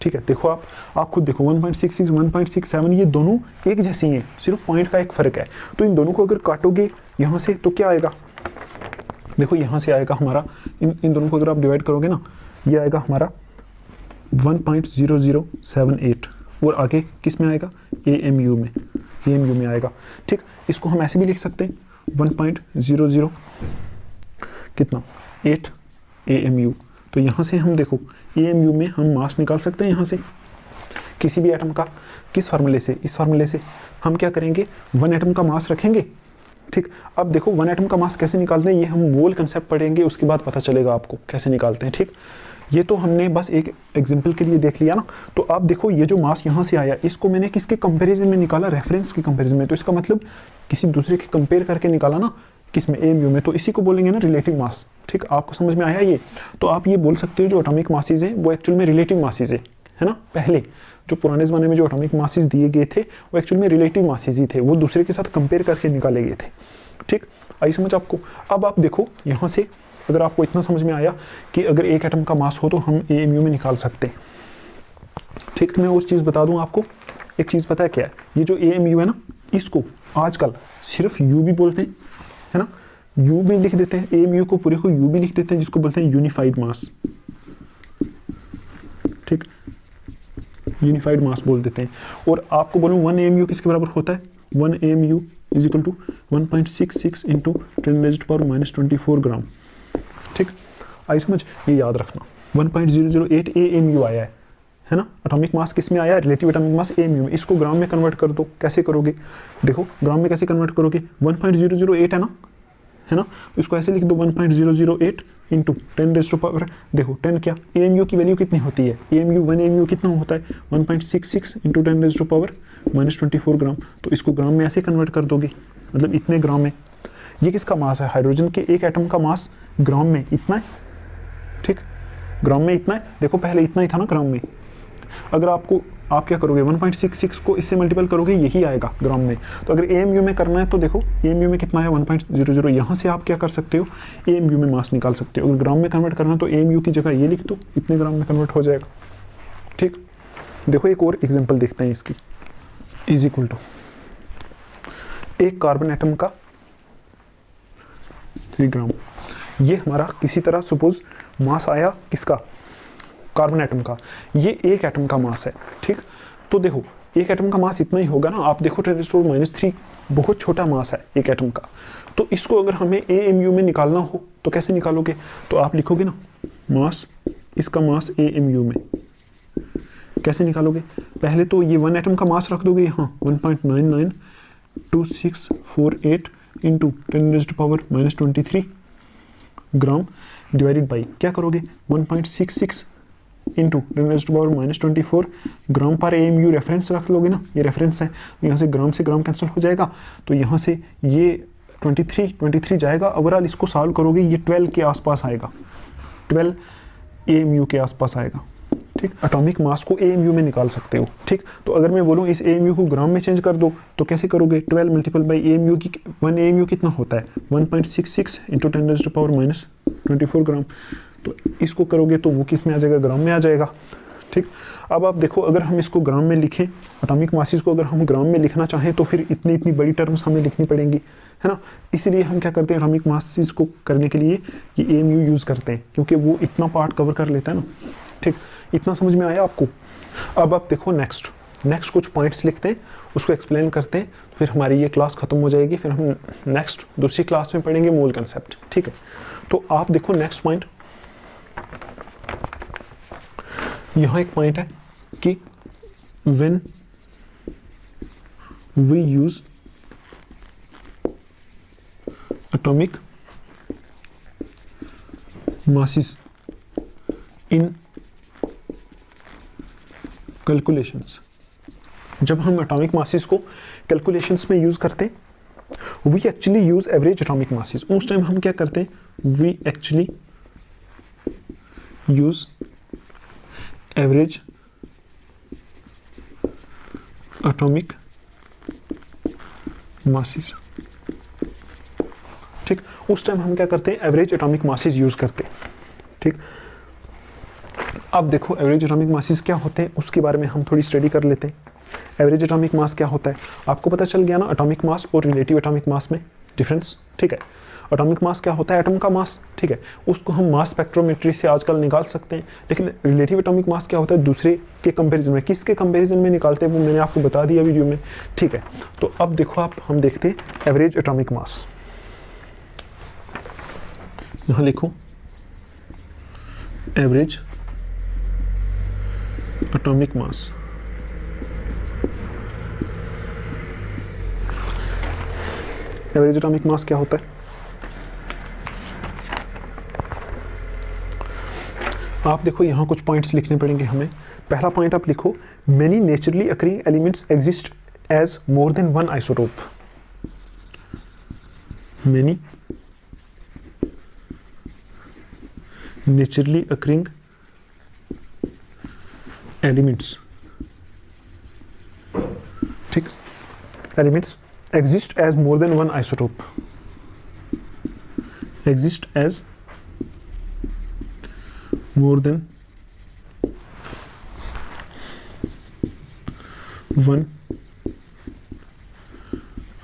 S1: ठीक है, देखो आप खुद देखो 1.66 1.67 ये दोनों एक जैसी हैं, सिर्फ पॉइंट का एक फ़र्क है। तो इन दोनों को अगर काटोगे यहाँ से तो क्या आएगा, देखो यहाँ से आएगा हमारा, इन दोनों को अगर आप डिवाइड करोगे ना, ये आएगा हमारा 1.0078 और आगे किस में आएगा, AMU में आएगा। ठीक, इसको हम ऐसे भी लिख सकते हैं 1.00 कितना 8 AMU। तो यहाँ से हम देखो AMU में हम मास निकाल सकते हैं यहाँ से किसी भी एटम का, किस फार्मूले से, इस फार्मूले से हम क्या करेंगे 1 एटम का मास रखेंगे। ठीक, अब देखो 1 एटम का मास कैसे निकालते हैं, ये हम मोल कंसेप्ट पढ़ेंगे, उसके बाद पता चलेगा आपको कैसे निकालते हैं। ठीक, ये तो हमने बस एक एग्जांपल के लिए देख लिया ना। तो आप देखो ये जो मास यहाँ से आया, इसको मैंने किसके कंपैरिजन में निकाला, रेफरेंस के कंपैरिजन में। तो इसका मतलब किसी दूसरे के कंपेयर करके निकाला ना, किसमें AMU में, तो इसी को बोलेंगे ना रिलेटिव मास। ठीक, आपको समझ में आया ये। तो आप ये बोल सकते हो जो एटॉमिक मासेज हैं वो एक्चुअल में रिलेटिव मासेज है ना। पहले जो पुराने ज़माने में जो एटॉमिक मासेज दिए गए थे वो एक्चुअल में रिलेटिव मासेज ही थे, वो दूसरे के साथ कंपेयर करके निकाले गए थे। ठीक, आई समझ आपको। अब आप देखो यहाँ से अगर आपको इतना समझ में आया कि अगर एक एटम का मास हो तो हम AMU में निकाल सकते हैं। ठीक, मैं उस चीज़ बता दूं आपको, एक चीज़ पता है क्या है, ये जो AMU है ना, इसको आजकल सिर्फ U भी बोलते हैं, है ना, U भी लिख देते हैं, AMU को पूरे को U भी लिख देते हैं, जिसको बोलते हैं यूनिफाइड मास। ठीक, यूनिफाइड मास बोल देते हैं। और आपको बोलूँ 1 AMU किसके बराबर होता है, 1 AMU is equal to 1.66 into 10⁻⁻24 gram. ठीक, आई समझ, ये याद रखना 1.008 AMU आया है ना। एटॉमिक मास किस में आया, रिलेटिव एटॉमिक मास AMU में। इसको ग्राम में कन्वर्ट कर दो, कैसे करोगे, देखो ग्राम में कैसे कन्वर्ट करोगे, 1.008 है ना, इसको ऐसे लिख दो 1.008 इंटू 10⁻, देखो 10 क्या, AMU की वैल्यू कितनी होती है, AMU 1 AMU कितना होता है 1.66 इंटू 10⁻⁻24 ग्राम। तो इसको ग्राम में ऐसे कन्वर्ट कर दोगे, मतलब इतने ग्राम में। ये किसका मास है, हाइड्रोजन के एक एटम का मास ग्राम में इतना है। ठीक, ग्राम में इतना है, देखो पहले इतना ही था ना ग्राम में। अगर आप क्या करोगे 1.66 को इससे मल्टीपल करोगे, यही आएगा ग्राम में। तो अगर AMU में करना है तो देखो AMU में कितना है 1.00, यहाँ से आप क्या कर सकते हो AMU में मास निकाल सकते हो। अगर ग्राम में कन्वर्ट करना है तो AMU की जगह ये लिख दो, इतने ग्राम में कन्वर्ट हो जाएगा। ठीक, देखो एक और एग्जाम्पल देखते हैं इसकी, इज इक्वल टू एक कार्बन एटम का 3 ग्राम। ये हमारा किसी तरह सपोज मास आया किसका, कार्बन एटम का, ये एक एटम का मास है। ठीक, तो देखो एक एटम का मास इतना ही होगा ना। आप देखो 10⁻³ बहुत छोटा मास है एक एटम का। तो इसको अगर हमें AMU में निकालना हो तो कैसे निकालोगे, तो आप लिखोगे ना मास, इसका मास AMU में कैसे निकालोगे, पहले तो ये 1 एटम का मास रख दोगे यहाँ 1.992648 इंटू 10⁻⁻23 ग्राम डिवाइडेड बाई क्या करोगे 1.66 इंटू 10⁻⁻24 ग्राम पर AMU रेफरेंस रख लोगे ना, ये रेफरेंस है, यहाँ से ग्राम कैंसिल हो जाएगा, तो यहाँ से ये 23 जाएगा। ओवरऑल इसको सॉल्व करोगे ये 12 के आसपास आएगा, 12 AMU के आसपास आएगा। ठीक, एटॉमिक मास को AMU में निकाल सकते हो। ठीक, तो अगर मैं बोलूँ इस AMU को ग्राम में चेंज कर दो तो कैसे करोगे, 12 मल्टीपल बाई AMU की 1 AMU कितना होता है 1.66 इंटू 10⁻⁻24 ग्राम, तो इसको करोगे तो वो किस में आ जाएगा, ग्राम में आ जाएगा। ठीक, अब आप देखो अगर हम इसको ग्राम में लिखें, एटॉमिक मासेस को अगर हम ग्राम में लिखना चाहें तो फिर इतनी बड़ी टर्म्स हमें लिखनी पड़ेंगी, है ना। इसीलिए हम क्या करते हैं, एटॉमिक मासेस को करने के लिए ये AMU यूज़ करते हैं, क्योंकि वो इतना पार्ट कवर कर लेता है ना। ठीक, इतना समझ में आया आपको। अब आप देखो नेक्स्ट कुछ पॉइंट्स लिखते हैं, उसको एक्सप्लेन करते हैं, फिर हमारी ये क्लास खत्म हो जाएगी, फिर हम नेक्स्ट दूसरी क्लास में पढ़ेंगे मोल कंसेप्ट। ठीक है, तो आप देखो नेक्स्ट पॉइंट, यहाँ एक पॉइंट है कि when we use atomic masses in calculations, जब हम एटॉमिक मासेस को कैलकुलेशंस में यूज करते हैं, we actually use average atomic masses. उस टाइम हम क्या करते हैं, we actually use average atomic masses. ठीक, उस टाइम हम क्या करते हैं, एवरेज एटॉमिक मासेस यूज करते हैं। ठीक, अब देखो एवरेज एटॉमिक मासेस क्या होते हैं उसके बारे में हम थोड़ी स्टडी कर लेते हैं। एवरेज एटॉमिक मास क्या होता है, आपको पता चल गया ना, एटॉमिक मास और रिलेटिव एटॉमिक मास में डिफरेंस। ठीक है, एटॉमिक मास क्या होता है, एटम का मास। ठीक है, उसको हम मास स्पेक्ट्रोमेट्री से आजकल निकाल सकते हैं, लेकिन रिलेटिव एटॉमिक मास क्या होता है, दूसरे के कंपैरिजन में, किसके कंपैरिजन में निकालते हैं वो मैंने आपको बता दिया वीडियो में। ठीक है, तो अब देखो हम देखते हैं एवरेज एटॉमिक मास। यहाँ लिखो एवरेज एटॉमिक मास। एवरेज एटॉमिक मास क्या होता है, आप देखो यहाँ कुछ पॉइंट्स लिखने पड़ेंगे हमें। पहला पॉइंट आप लिखो, many naturally occurring elements exist as more than one isotope. Many naturally occurring elements, ठीक, elements exist as more than one isotope, exist as more than one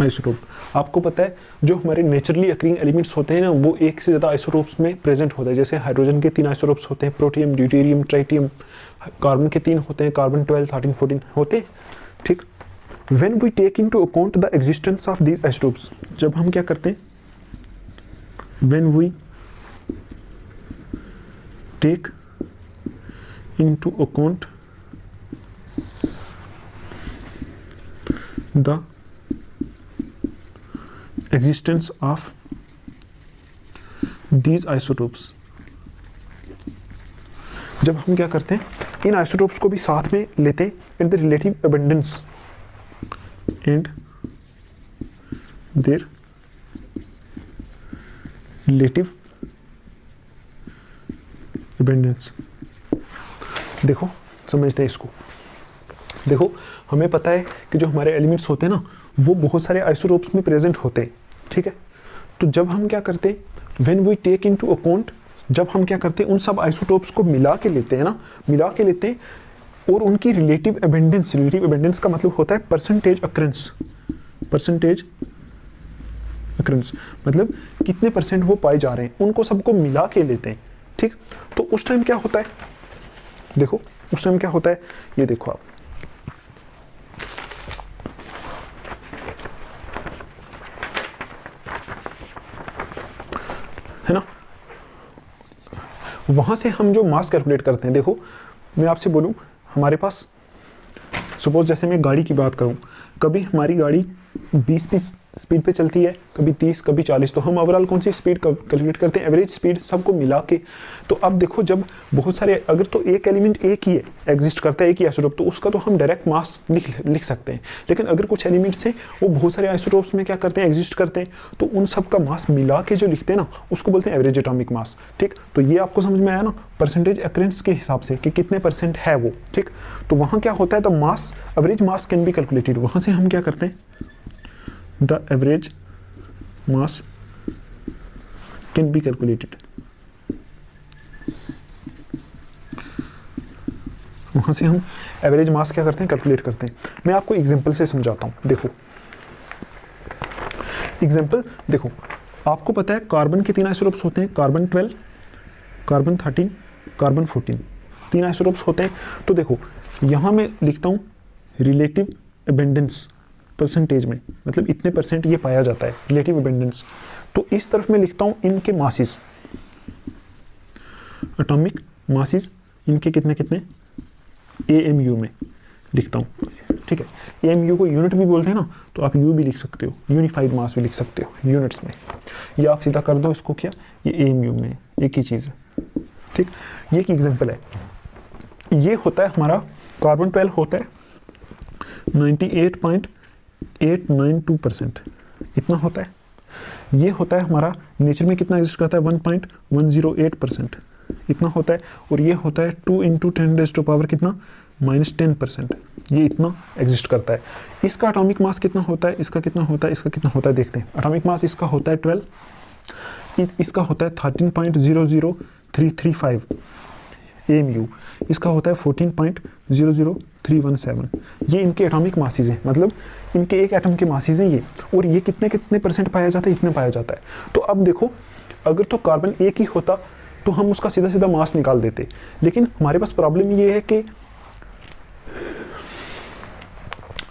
S1: isotope. आपको पता है जो हमारे नेचुरली अकरिंग एलिमेंट्स होते हैं ना, वो एक से ज़्यादा आइसोटोप्स में प्रेजेंट होते हैं। जैसे हाइड्रोजन के 3 आइसोटोप्स होते हैं, प्रोटियम, ड्यूटेरियम, ट्राइटियम। कार्बन के 3 होते हैं, कार्बन 12, 13, 14 होते हैं। ठीक, when we take into account the existence of these isotopes, जब हम क्या करते हैं, when we take into account the existence of these isotopes, जब हम क्या करते हैं, इन आइसोटोप्स को भी साथ में लेते हैं in the relative abundance and their relative abundance। देखो समझते हैं इसको। देखो हमें पता है कि जो हमारे एलिमेंट्स होते हैं ना, वो बहुत सारे आइसोटोप्स में प्रेजेंट होते हैं। ठीक है, तो जब हम क्या करते हैं, when we take into account, जब हम क्या करते हैं, उन सब आइसोटोप्स को मिला के लेते हैं ना, मिला के लेते हैं, और उनकी रिलेटिव एबेंडेंस, रिलेटिव एबेंडेंस का मतलब होता है परसेंटेज अक्रेंस। परसेंटेज अक्रेंस मतलब कितने परसेंट वो पाए जा रहे हैं, उनको सबको मिला के लेते हैं। ठीक, तो उस टाइम क्या होता है, देखो उस टाइम क्या होता है, ये देखो आप, है ना, वहां से हम जो मास कैलकुलेट करते हैं। देखो मैं आपसे बोलूं, हमारे पास सपोज जैसे मैं गाड़ी की बात करूं, कभी हमारी गाड़ी 20 पीस स्पीड पे चलती है, कभी 30, कभी 40। तो हम ओवरऑल कौन सी स्पीड कैलकुलेट करते हैं, एवरेज स्पीड सबको मिला के। तो अब देखो जब बहुत सारे, अगर तो एक एलिमेंट एक ही है, एग्जिस्ट करता है एक ही आइसोटोप, तो उसका तो हम डायरेक्ट मास लिख सकते हैं। लेकिन अगर कुछ एलिमेंट्स हैं वो बहुत सारे आइसोटोप्स में क्या करते हैं, एग्जिस्ट करते हैं, तो उन सब का मास मिला के जो लिखते हैं ना, उसको बोलते हैं एवरेज एटॉमिक मास। ठीक, तो ये आपको समझ में आया ना, परसेंटेज अक्रेंस के हिसाब से कि कितने % है वो। ठीक, तो वहाँ क्या होता है, the mass, average mass can be calculated. वहाँ से हम क्या करते हैं, the average mass can be calculated. वहां से हम एवरेज मास क्या करते हैं, कैलकुलेट करते हैं। मैं आपको एग्जांपल से समझाता हूं। देखो एग्जांपल, देखो आपको पता है कार्बन के 3 आइसोटोप्स होते हैं, कार्बन 12, कार्बन 13, कार्बन 14, 3 आइसोटोप्स होते हैं। तो देखो यहां मैं लिखता हूं रिलेटिव अबेंडेंस परसेंटेज में, मतलब इतने % ये पाया जाता है, रिलेटिव अबेंडेंस। तो इस तरफ मैं लिखता हूं इनके मासेस, एटॉमिक मासेस इनके कितने कितने, AMU में लिखता हूँ। ठीक है, AMU को यूनिट भी बोलते हैं ना, तो आप U भी लिख सकते हो, यूनिफाइड मास भी लिख सकते हो यूनिट्स में, या आप सीधा कर दो इसको, क्या ये AMU में एक ही चीज़ है। ठीक, ये एक एग्जांपल है। ये होता है हमारा कार्बन 12 होता है 98.892%, इतना होता है। ये होता है हमारा नेचर में कितना एग्जिस्ट करता है, 1.108%, इतना होता है। और ये होता है 2 × 10⁻⁻, कितना, -10%, ये इतना एग्जिस्ट करता है। इसका एटॉमिक मास कितना होता है, इसका कितना होता है, इसका कितना होता है, देखते हैं। एटॉमिक मास इसका होता है 12, इसका होता है 13.00335 AMU, इसका होता है 14.00317। ये इनके एटॉमिक मासेस हैं, मतलब इनके एक एटम के मासेस हैं ये। और ये कितने कितने % पाया जाता है, इतने पाया जाता है। तो अब देखो अगर तो कार्बन एक ही होता तो हम उसका सीधा सीधा मास निकाल देते, लेकिन हमारे पास प्रॉब्लम ये है कि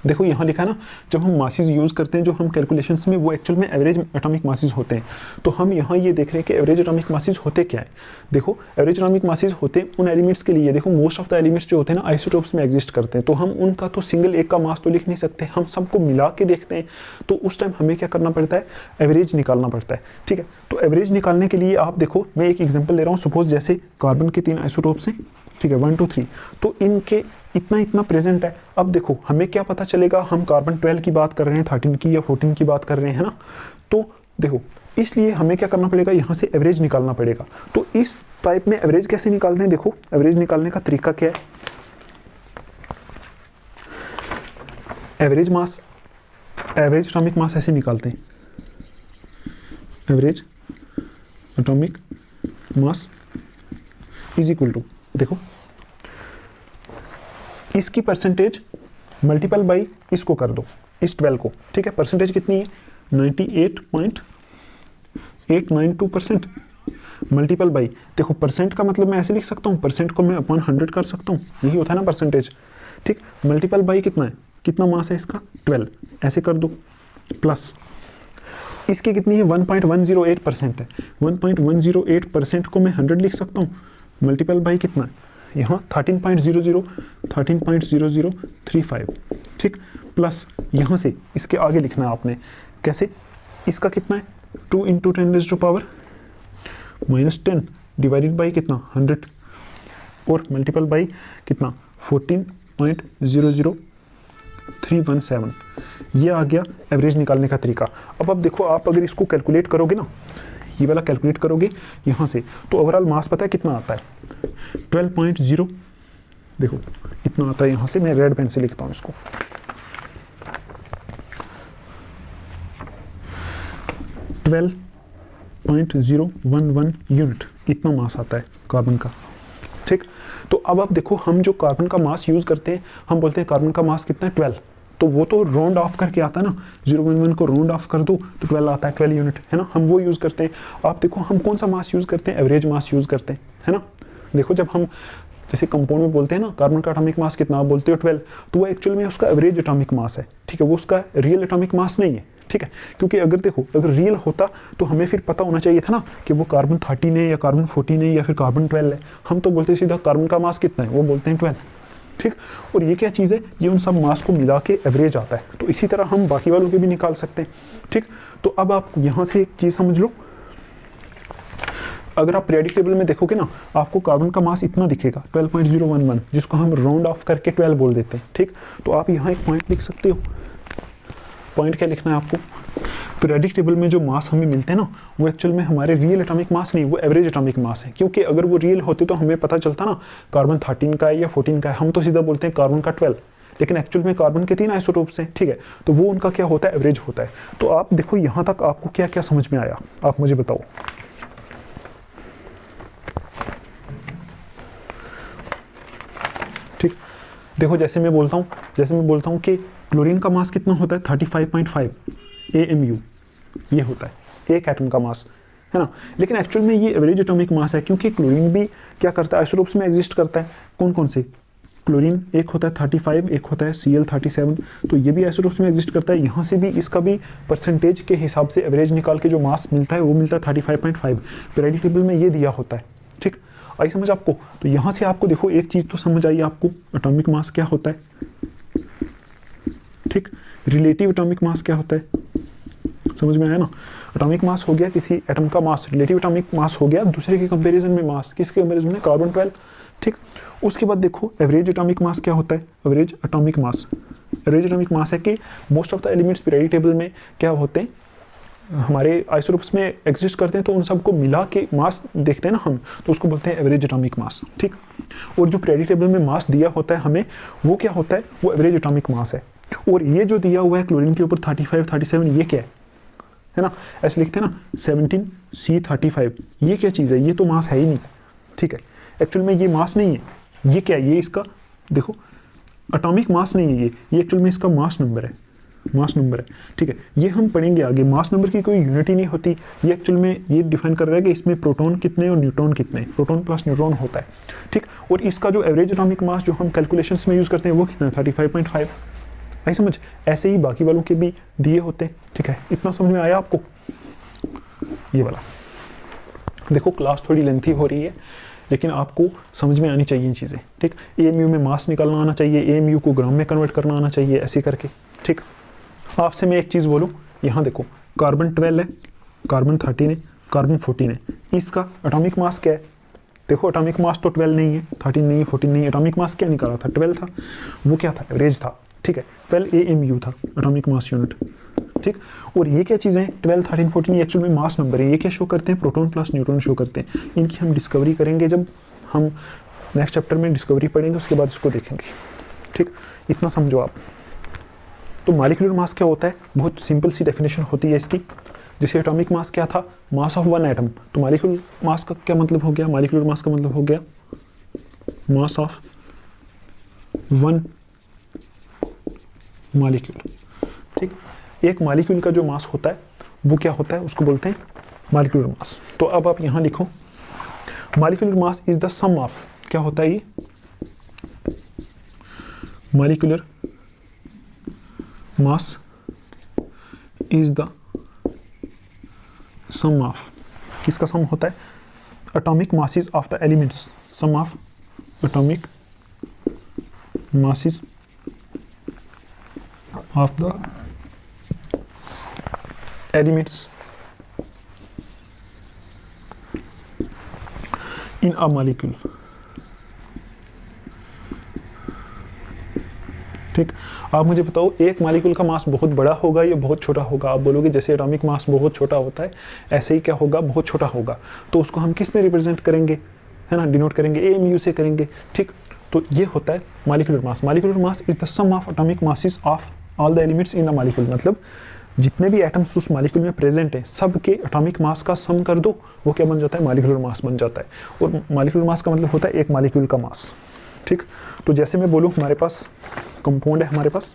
S1: देखो यहाँ लिखा है ना, जब हम मासेस यूज़ करते हैं जो हम कैलकुलेशंस में, वो एक्चुअल में एवरेज एटॉमिक मासेस होते हैं। तो हम यहाँ ये देख रहे हैं कि एवरेज एटॉमिक मासेस होते क्या है। देखो एवरेज एटॉमिक मासेस होते हैं उन एलिमेंट्स के लिए, देखो मोस्ट ऑफ द एलिमेंट्स जो होते हैं ना आइसोटोप्स में एग्जिस्ट करते हैं, तो हम उनका तो सिंगल एक का मास तो लिख नहीं सकते, हम सबको मिला के देखते हैं। तो उस टाइम हमें क्या करना पड़ता है, एवरेज निकालना पड़ता है। ठीक है, तो एवरेज निकालने के लिए आप देखो, मैं एक एग्जाम्पल ले रहा हूँ। सपोज जैसे कार्बन के 3 आइसोटोप्स हैं, ठीक है, 1 2 3, तो इनके इतना इतना प्रेजेंट है। अब देखो हमें क्या पता चलेगा, हम कार्बन 12 की बात कर रहे हैं, 13 की या 14 की बात कर रहे हैं ना। तो देखो इसलिए हमें क्या करना पड़ेगा, यहाँ से एवरेज निकालना पड़ेगा। तो इस टाइप में एवरेज कैसे निकालते हैं, देखो एवरेज निकालने का तरीका क्या है। Average mass, average atomic mass ऐसे निकालते हैं, average atomic mass is equal to, देखो इसकी परसेंटेज मल्टीपल बाई इसको कर दो, इस 12 को। ठीक है, परसेंटेज कितनी है, 98.892% मल्टीपल बाई, देखो परसेंट का मतलब मैं ऐसे लिख सकता हूँ, परसेंट को मैं अपॉन 100 कर सकता हूँ, यही होता है ना परसेंटेज। ठीक, मल्टीपल बाई कितना है, कितना मास है इसका, 12, ऐसे कर दो, प्लस इसकी कितनी है, 1.108% है। 1.108% को मैं 100 लिख सकता हूँ, मल्टीपल बाई कितना है यहाँ 13.0035। ठीक, प्लस यहाँ से इसके आगे लिखना है आपने, कैसे, इसका कितना है 2 × 10⁻⁻10 डिवाइडेड बाई कितना 100 और मल्टीपल बाई कितना 14.00317। ये आ गया एवरेज निकालने का तरीका। अब देखो आप अगर इसको कैलकुलेट करोगे ना, ये वाला कैलकुलेट करोगे यहाँ से, तो ओवरऑल मास पता है कितना आता है, 12.0, देखो इतना आता है। यहाँ से मैं रेड पेन से लिखता हूँ इसको, 12.011 यूनिट, इतना मास आता है कार्बन का। ठीक, तो अब आप देखो हम जो कार्बन का मास यूज करते हैं, हम बोलते हैं कार्बन का मास कितना है 12, तो वो तो राउंड ऑफ करके आता है ना, 0.1 को राउंड ऑफ कर दो तो 12 आता है, 12 यूनिट है ना, हम वो यूज करते हैं। आप देखो हम कौन सा मास यूज करते हैं, एवरेज मास यूज करते हैं, है ना। देखो जब हम जैसे कंपाउंड में बोलते हैं ना कार्बन का एटॉमिक मास कितना, आप बोलते हो 12, तो वो एक्चुअल में उसका एवरेज एटॉमिक मास है। ठीक है, वो उसका रियल एटॉमिक मास नहीं है। ठीक है, क्योंकि अगर देखो अगर रियल होता तो हमें फिर पता होना चाहिए था ना कि वो कार्बन 13 है या कार्बन 14 है या फिर कार्बन 12 है। हम तो बोलते सीधा कार्बन का मास कितना है, वो बोलते हैं 12। ठीक। और ये क्या चीज़ है, ये उन सब मास को मिला के एवरेज आता है। तो इसी तरह हम बाकी वालों के भी निकाल सकते हैं। ठीक। तो अब आप यहाँ से एक चीज़ समझ लो, अगर आप पीरियोडिक टेबल में देखोगे ना, आपको कार्बन का मास इतना दिखेगा 12.011, जिसको हम राउंड ऑफ करके 12 बोल देते हैं। ठीक। तो आप यहाँ एक पॉइंट लिख सकते हो। पॉइंट क्या लिखना है आपको, पीरियोडिक टेबल में जो मास हमें मिलते हैं ना, वो एक्चुअल में हमारे रियल एटॉमिक मास नहीं, वो एवरेज एटॉमिक मास है। क्योंकि अगर वो रियल होते तो हमें पता चलता ना कार्बन 13 का है या 14 का है, हम तो सीधा बोलते हैं कार्बन का 12, लेकिन एक्चुअल में कार्बन के 3 आइसोटोप्स हैं। ठीक है, तो वो उनका क्या होता है, एवरेज होता है। तो आप देखो यहाँ तक आपको क्या क्या समझ में आया, आप मुझे बताओ। ठीक, देखो जैसे मैं बोलता हूँ कि क्लोरीन का मास कितना होता है 35.5 AMU, ये होता है एक एटम का मास, है ना। लेकिन एक्चुअल में ये एवरेज एटॉमिक मास है, क्योंकि क्लोरीन भी क्या करता है, आइसोटोप्स में एग्जिस्ट करता है। कौन कौन से, क्लोरीन एक होता है 35, एक होता है Cl37, तो ये भी आइसोटोप्स में एग्जिस्ट करता है। यहाँ से भी इसका भी परसेंटेज के हिसाब से एवरेज निकाल के जो मास मिलता है वो मिलता है 35.5। पीरियोडिक टेबल में ये दिया होता है। ठीक, आई समझ आपको। तो यहाँ से आपको देखो एक चीज़ तो समझ आई आपको, एटॉमिक मास क्या होता है। ठीक, रिलेटिव एटॉमिक मास क्या होता है, समझ में आया ना। एटॉमिक मास हो गया किसी एटम का मास, रिलेटिव एटॉमिक मास हो गया दूसरे के कंपैरिजन में मास, किसके कंपैरिजन में, कार्बन 12। ठीक, उसके बाद देखो एवरेज एटॉमिक मास क्या होता है। एवरेज एटॉमिक मास है कि most of the elements periodic table में क्या होते हैं, हमारे आइसोटोप्स में एग्जिस्ट करते हैं, तो उन सबको मिला के मास देखते हैं ना हम, तो उसको बोलते हैं एवरेज एटॉमिक मास। ठीक, और जो पीरियोडिक टेबल में मास दिया होता है हमें, वो क्या होता है, वो एवरेज एटॉमिक मास है। और ये जो दिया हुआ है क्लोरीन के ऊपर 35, 37, ये क्या है ना, ऐसे लिखते हैं ना 17C35, ये क्या चीज़ है, ये तो मास है ही नहीं। ठीक है, एक्चुअल में ये मास नहीं है, ये क्या है, ये इसका देखो एटॉमिक मास नहीं है, ये एक्चुअल में इसका मास नंबर है, ठीक है। ये हम पढ़ेंगे आगे, मास नंबर की कोई यूनिट ही नहीं होती। ये एक्चुअल में ये डिफाइन कर रहा है कि इसमें प्रोटॉन कितने और न्यूट्रॉन कितने, प्रोटॉन प्लस न्यूट्रॉन होता है। ठीक, और इसका जो एवरेज एटॉमिक मास जो हम कैलकुलेशंस में यूज़ करते हैं वो कितना है 35.5। नहीं समझ, ऐसे ही बाकी वालों के भी दिए होते हैं। ठीक है, इतना समझ में आया आपको। ये वाला देखो, क्लास थोड़ी लेंथी हो रही है, लेकिन आपको समझ में आनी चाहिए चीज़ें। ठीक, AMU में मास निकालना आना चाहिए, AMU को ग्राम में कन्वर्ट करना आना चाहिए, ऐसे करके। ठीक, आपसे मैं एक चीज़ बोलूँ, यहाँ देखो कार्बन 12 है, कार्बन 13 है, कार्बन 14 है, इसका एटॉमिक मास क्या है। देखो एटॉमिक मास तो 12 नहीं है, 13 नहीं है, 14 नहीं है, एटॉमिक मास क्या निकाला था, 12 था। वो क्या था, एवरेज था। ठीक है, 12 AMU था एटॉमिक मास यूनिट। ठीक, और ये क्या चीज़ें हैं, 12, 13, 14, ये एक्चुअल में मास नंबर है। ये क्या शो करते हैं, प्रोटॉन प्लस न्यूट्रॉन शो करते हैं। इनकी हम डिस्कवरी करेंगे जब हम नेक्स्ट चैप्टर में डिस्कवरी पढ़ेंगे, उसके बाद इसको देखेंगे। ठीक, इतना समझो आप। तो मॉलिक्यूलर मास क्या होता है, बहुत सिंपल सी डेफिनेशन होती है इसकी। जैसे एटॉमिक मास क्या था, मास ऑफ वन एटम, तो मॉलिक्यूलर मास का क्या मतलब हो गया, मॉलिक्यूलर मास का मतलब हो गया मास ऑफ वन मॉलिक्यूल। ठीक, एक मॉलिक्यूल का जो मास होता है वो क्या होता है, उसको बोलते हैं मॉलिक्यूलर मास। तो अब आप यहाँ लिखो, molecular mass is the sum of, क्या होता है ये, molecular mass is the sum of, किसका सम होता है, atomic masses of the elements, sum of atomic masses of the elements in a molecule. ठीक, आप मुझे बताओ एक मॉलिक्यूल का मास बहुत बड़ा होगा या बहुत छोटा होगा। आप बोलोगे जैसे एटॉमिक मास बहुत छोटा होता है, ऐसे ही क्या होगा, बहुत छोटा होगा। तो उसको हम किस में रिप्रेजेंट करेंगे, है ना, डिनोट करेंगे, AMU से करेंगे। ठीक, तो ये होता है molecular mass. Molecular mass is the sum of atomic masses of all the elements in a molecule, मतलब जितने भी एटम्स उस मॉलिक्यूल में प्रेजेंट हैं, सब के एटॉमिक मास का सम कर दो, वो क्या बन जाता है, मॉलिक्यूलर मास बन जाता है। और मॉलिक्यूलर मास का मतलब होता है एक मॉलिक्यूल का मास। ठीक, तो जैसे मैं बोलूँ हमारे पास कंपाउंड है, हमारे पास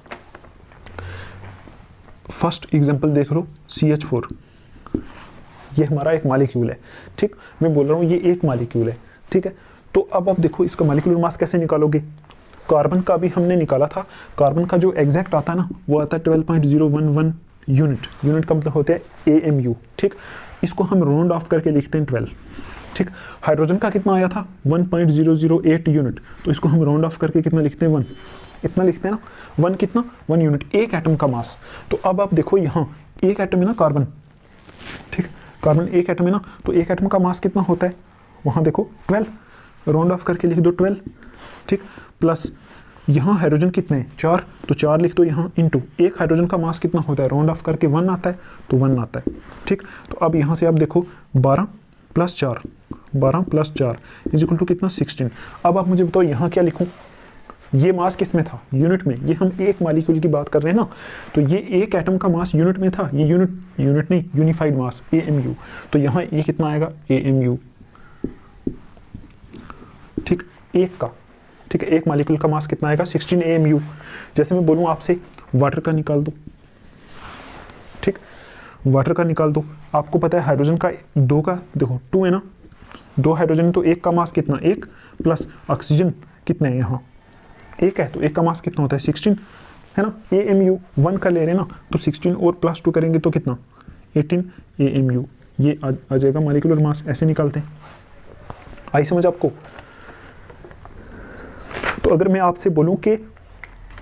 S1: फर्स्ट एग्जांपल देख लो CH4, ये हमारा एक मॉलिक्यूल है। ठीक, मैं बोल रहा हूँ ये एक मॉलिक्यूल है। ठीक है, तो अब आप देखो इसका मॉलिक्यूलर मास कैसे निकालोगे। कार्बन का भी हमने निकाला था, कार्बन का जो एग्जैक्ट आता है ना, वो आता है 12.011 यूनिट। यूनिट का मतलब होता है AMU। ठीक, इसको हम राउंड ऑफ करके लिखते हैं 12। ठीक, हाइड्रोजन का कितना आया था 1.008 यूनिट, तो इसको हम राउंड ऑफ करके कितना लिखते हैं 1, इतना लिखते हैं ना, 1 कितना 1 यूनिट, एक एटम का मास। तो अब आप देखो यहाँ एक एटम है ना कार्बन, ठीक, कार्बन एक एटम है ना, तो एक एटम का मास कितना होता है, वहाँ देखो 12, राउंड ऑफ करके लिख दो 12, ठीक, प्लस यहाँ हाइड्रोजन कितने हैं 4, तो 4 लिख दो यहाँ, इंटू एक हाइड्रोजन का मास कितना होता है, राउंड ऑफ करके 1 आता है, तो 1 आता है, ठीक। तो अब यहाँ से आप देखो 12 + 4, 12 + 4 इज इक्वल टू कितना 16। अब आप मुझे बताओ यहाँ क्या लिखूँ, ये मास किस में था, यूनिट में, ये हम एक मॉलिक्यूल की बात कर रहे हैं ना, तो ये एक एटम का मास यूनिट में था, ये यूनिट नहीं, यूनिफाइड मास AMU, तो यहाँ ये कितना आएगा AMU, ठीक, एक का, ठीक है, एक मॉलिक्यूल का मास कितना आएगा 16 AMU। जैसे मैं बोलूँ आपसे वाटर का निकाल दो, ठीक, वाटर का निकाल दो, आपको पता है हाइड्रोजन का 2 का देखो 2 है ना, 2 हाइड्रोजन, तो एक का मास कितना 1, प्लस ऑक्सीजन कितने हैं यहाँ 1 है, तो एक का मास कितना होता है 16 है ना, AMU 1 का ले रहे हैं ना, तो 16 और +2 करेंगे तो कितना 18 AMU, ये आ जाएगा मॉलिक्यूलर मास, ऐसे निकालते हैं। आई समझ आपको। तो अगर मैं आपसे बोलूं कि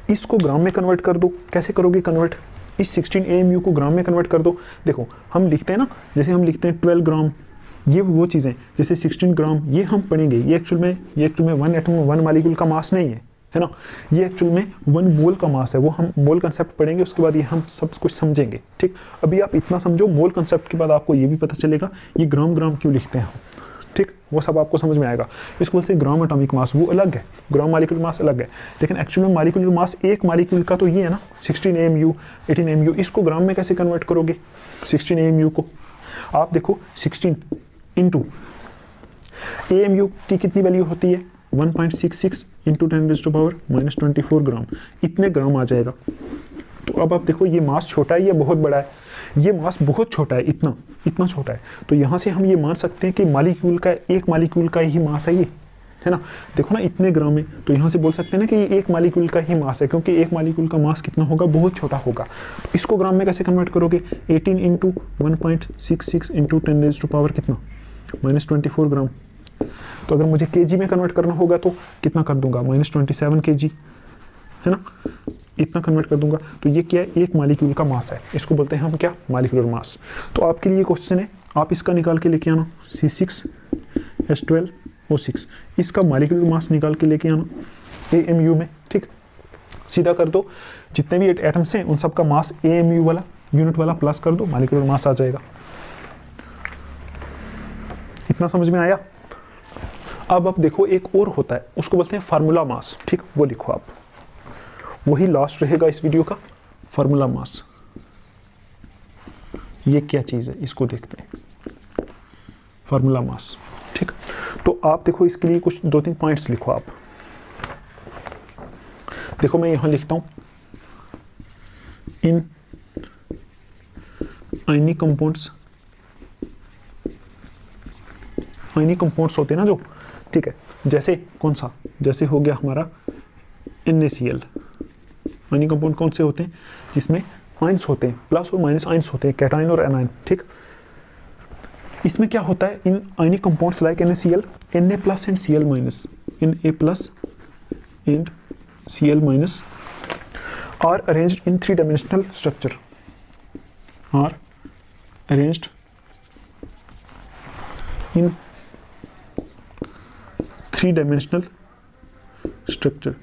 S1: इसको ग्राम में कन्वर्ट कर दो, कैसे करोगे कन्वर्ट, इस 16 AMU को ग्राम में कन्वर्ट कर दो। देखो हम लिखते हैं ना, जैसे हम लिखते हैं 12 ग्राम, ये वो चीज़ें, जैसे 16 ग्राम ये हम पढ़ेंगे, ये एक्चुअल में 1 एटम 1 मॉलिक्यूल का मास नहीं है ना, ये एक्चुअल में 1 मोल का मास है, वो हम मोल कंसेप्ट पढ़ेंगे, उसके बाद ये हम सब कुछ समझेंगे, ठीक। अभी आप इतना समझो, मोल कंसेप्ट के बाद आपको ये भी पता चलेगा ये ग्राम क्यों लिखते हैं, ठीक, वो सब आपको समझ में आएगा। इसको बोलते हैं ग्राम एटॉमिक मास, वो अलग है, ग्राम मॉलिक्यूलर मास अलग है, लेकिन एक्चुअल में मॉलिक्यूलर मास एक मॉलिक्यूल का तो ये है ना 16 AMU 18 AMU, इसको ग्राम में कैसे कन्वर्ट करोगे 16 AMU को, आप देखो 16 इंटू AMU की कितनी वैल्यू होती है 1.66 इंटू 10⁻⁻24 ग्राम, इतने ग्राम आ जाएगा। तो अब आप देखो ये मास छोटा है, ये बहुत बड़ा है, ये मास बहुत छोटा है, इतना छोटा है, तो यहाँ से हम ये मान सकते हैं कि मॉलिक्यूल का, एक मॉलिक्यूल का ही मास है ये, है ना, देखो ना इतने ग्राम में, तो यहाँ से बोल सकते हैं ना कि ये एक मॉलिक्यूल का ही मास है, क्योंकि एक मॉलिक्यूल का मास कितना होगा, बहुत छोटा होगा। तो इसको ग्राम में कैसे कन्वर्ट करोगे, 18 इंटू 1.66 इंटू 10⁻⁻ कितना -24 ग्राम। तो अगर मुझे केजी में कन्वर्ट करना होगा तो कितना कर दूंगा -27 kg, है ना, इतना कन्वर्ट कर दूंगा। तो ये क्या है, एक मॉलिक्यूल का मास है, इसको बोलते हैं हम क्या, मॉलिक्यूलर मास। तो आपके लिए क्वेश्चन है, आप इसका निकाल के लेके आना C6H12O6, इसका मॉलिक्यूलर मास निकाल के लेके आना AMU में, ठीक, सीधा कर दो, जितने भी एटम्स हैं उन सब का मास AMU वाला यूनिट वाला प्लस कर दो, मॉलिक्यूलर मास आ जाएगा। इतना समझ में आया। अब आप देखो एक और होता है, उसको बोलते हैं फार्मूला मास, ठीक, वो लिखो आप, वही लास्ट रहेगा इस वीडियो का, फार्मूला मास। ये क्या चीज़ है, इसको देखते हैं, फार्मूला मास, ठीक। तो आप देखो इसके लिए कुछ 2-3 पॉइंट्स लिखो आप। देखो मैं यहां लिखता हूं, इन आयनिक कंपाउंड्स, आयनिक कंपाउंड्स होते हैं ना जो, ठीक है, जैसे कौन सा, जैसे हो गया हमारा NaCl, आयनिक कंपाउंड कौन से होते हैं, जिसमें आयंस होते हैं, प्लस और माइनस आयंस होते हैं, कैटायन और एनायन, ठीक। इसमें क्या होता है, in ionic compounds like NaCl, Na+ and Cl-, Na+ and Cl- are arranged in 3-dimensional structure, are arranged in 3-dimensional structure,